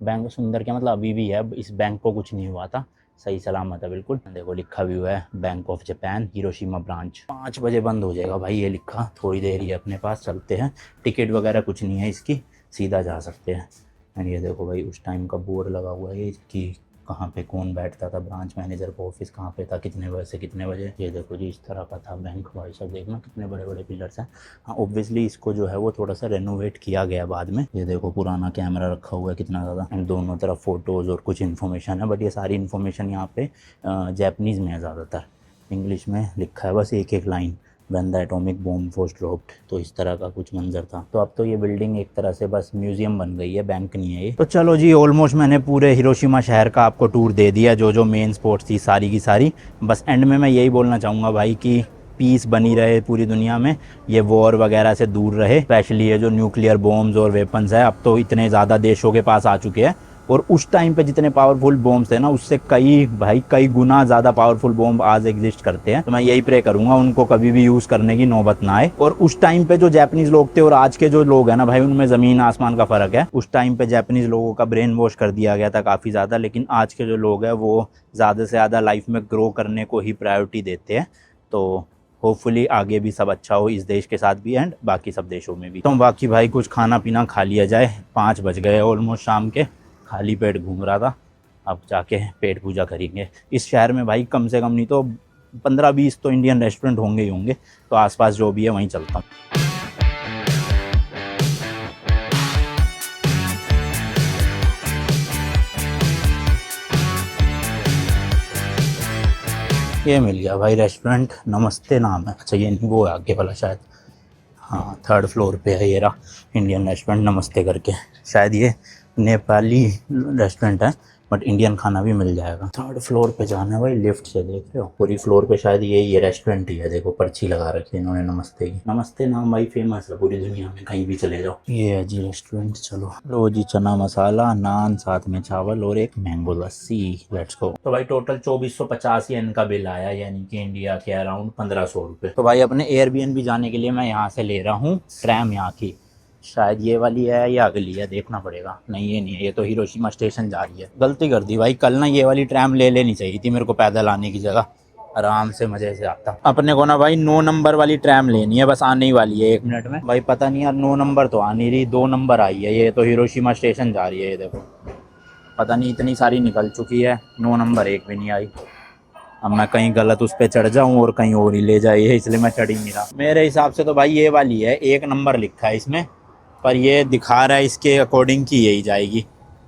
बैंक सुंदर क्या मतलब, अभी भी है, इस बैंक को कुछ नहीं हुआ था, सही सलामत है बिल्कुल। देखो लिखा भी हुआ है bank of Japan Hiroshima branch. 5 बजे बंद हो जाएगा भाई ये लिखा, थोड़ी देर ही अपने पास, चलते हैं। टिकट वगैरह कुछ नहीं है इसकी, सीधा जा सकते हैं। एंड ये देखो भाई उस टाइम का बोर्ड लगा हुआ है कि कहाँ पे कौन बैठता था, ब्रांच मैनेजर का ऑफिस कहाँ पे था, कितने बजे से कितने बजे। ये देखो जी इस तरह का था बैंक भाई साहब, देखना कितने बड़े बड़े पिलर्स हैं। हाँ ऑब्वियसली इसको जो है वो थोड़ा सा रेनोवेट किया गया बाद में। ये देखो पुराना कैमरा रखा हुआ है कितना ज़्यादा, एंड दोनों तरफ फोटोज़ और कुछ इन्फॉर्मेशन है, बट ये सारी इन्फॉर्मेशन यहाँ पे जैपनीज़ में है ज़्यादातर, इंग्लिश में लिखा है बस एक एक line, when the atomic bomb was dropped. तो इस तरह का कुछ मंजर था। तो अब तो ये बिल्डिंग एक तरह से बस म्यूजियम बन गई है, बैंक नहीं है ये। तो चलो जी, ऑलमोस्ट मैंने पूरे हिरोशिमा शहर का आपको टूर दे दिया, जो जो मेन स्पॉट्स थी सारी की सारी। बस एंड में मैं यही बोलना चाहूँगा भाई कि पीस बनी रहे पूरी दुनिया में, ये वॉर वगैरह से दूर रहे, स्पेशली ये जो न्यूक्लियर बॉम्ब्स और वेपन्स है, अब तो इतने ज़्यादा देशों के पास आ चुके हैं। और उस टाइम पे जितने पावरफुल बॉम्ब्स थे ना, उससे कई गुना ज़्यादा पावरफुल बॉम्ब आज एग्जिस्ट करते हैं। तो मैं यही प्रे करूंगा उनको कभी भी यूज़ करने की नौबत ना आए। और उस टाइम पे जो जापानीज लोग थे और आज के जो लोग हैं ना भाई, उनमें ज़मीन आसमान का फ़र्क है। उस टाइम पे जापानीज लोगों का ब्रेन वॉश कर दिया गया था काफ़ी ज़्यादा, लेकिन आज के जो लोग हैं वो ज़्यादा से ज़्यादा लाइफ में ग्रो करने को ही प्रायोरिटी देते हैं। तो होपफुली आगे भी सब अच्छा हो, इस देश के साथ भी एंड बाकी सब देशों में भी। तो बाकी भाई कुछ खाना पीना खा लिया जाए, 5 बज गए ऑलमोस्ट शाम के, खाली पेट घूम रहा था, अब जाके पेट पूजा करेंगे। इस शहर में भाई कम से कम नहीं तो 15-20 तो इंडियन रेस्टोरेंट होंगे ही होंगे, तो आसपास जो भी है वहीं चलता हूँ। ये मिल गया भाई रेस्टोरेंट, नमस्ते नाम है। अच्छा ये नहीं, वो है आगे वाला शायद, हाँ 3rd फ्लोर पे है ये रहा इंडियन रेस्टोरेंट नमस्ते करके। शायद ये नेपाली रेस्टोरेंट है, बट इंडियन खाना भी मिल जाएगा। 3rd फ्लोर पे जाना है भाई, लिफ्ट से, देख रहे हो पूरी फ्लोर पे शायद ये रेस्टोरेंट ही है। देखो पर्ची लगा रखी है इन्होंने नमस्ते की। नमस्ते नाम भाई फेमस है पूरी दुनिया में, कहीं भी चले जाओ। ये है जी रेस्टोरेंट। चलो लो जी, चना मसाला, नान, साथ में चावल और एक मैंगो लस्सी, लेट्स गो। तो भाई टोटल 2450 येन का बिल आया, यानी कि इंडिया के अराउंड 1500 रुपये। तो भाई अपने एयरबीएनबी जाने के लिए मैं यहाँ से ले रहा हूँ ट्रैम, यहाँ की शायद ये वाली है या अगली है, देखना पड़ेगा। नहीं ये नहीं है, ये तो हिरोशिमा स्टेशन जा रही है। गलती कर दी भाई, कल ना ये वाली ट्रैम ले लेनी चाहिए थी मेरे को, पैदल आने की जगह आराम से मजे से आता। अपने को ना भाई 9 नंबर वाली ट्रैम लेनी है, बस आने ही वाली है 1 मिनट में। भाई पता नहीं यार 9 नंबर तो आ नहीं रही, 2 नंबर आई है, ये तो हिरोशिमा स्टेशन जा रही है। ये देखो पता नहीं इतनी सारी निकल चुकी है, 9 नंबर एक भी नहीं आई। अब मैं कहीं गलत उस पर चढ़ जाऊं और कहीं और ही ले जाइए, इसलिए मैं चढ़ ही नहीं रहा। मेरे हिसाब से तो भाई ये वाली है, 1 नंबर लिखा है इसमें, पर ये दिखा रहा है इसके अकॉर्डिंग की यही जाएगी।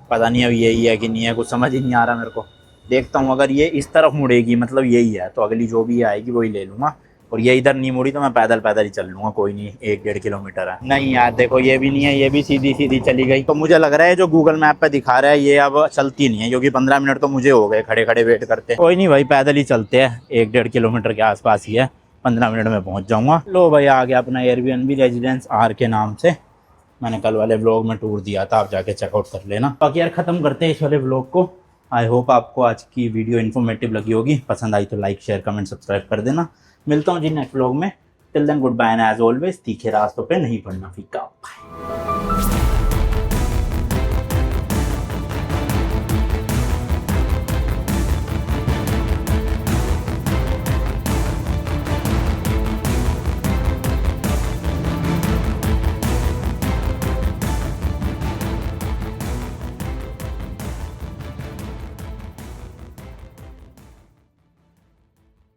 पता नहीं अब यही है कि नहीं है, कुछ समझ ही नहीं आ रहा मेरे को। देखता हूँ, अगर ये इस तरफ मुड़ेगी मतलब यही है, तो अगली जो भी आएगी वही ले लूँगा। और ये इधर नहीं मुड़ी तो मैं पैदल ही चल लूँगा, कोई नहीं, 1-1.5 किलोमीटर है। नहीं यार देखो ये भी नहीं है, ये भी सीधी सीधी चली गई। तो मुझे लग रहा है जो गूगल मैप पे दिखा रहा है ये अब चलती नहीं है, क्योंकि 15 मिनट तो मुझे हो गए खड़े खड़े वेट करते। कोई नहीं भाई, पैदल ही चलते हैं, 1-1.5 किलोमीटर के आसपास ही है, 15 मिनट में पहुँच जाऊँगा। लो भाई आ गया अपना एयरबीएनबी रेजिडेंस आर के नाम से। मैंने कल वाले व्लॉग में टूर दिया था, आप जाके चेकआउट कर लेना। बाकी यार ख़त्म करते हैं इस वाले व्लॉग को। आई होप आपको आज की वीडियो इन्फॉर्मेटिव लगी होगी, पसंद आई तो लाइक शेयर कमेंट सब्सक्राइब कर देना। मिलता हूँ जी नेक्स्ट व्लॉग में, till then good bye and as always तीखे रास्तों पे नहीं पड़ना फीका।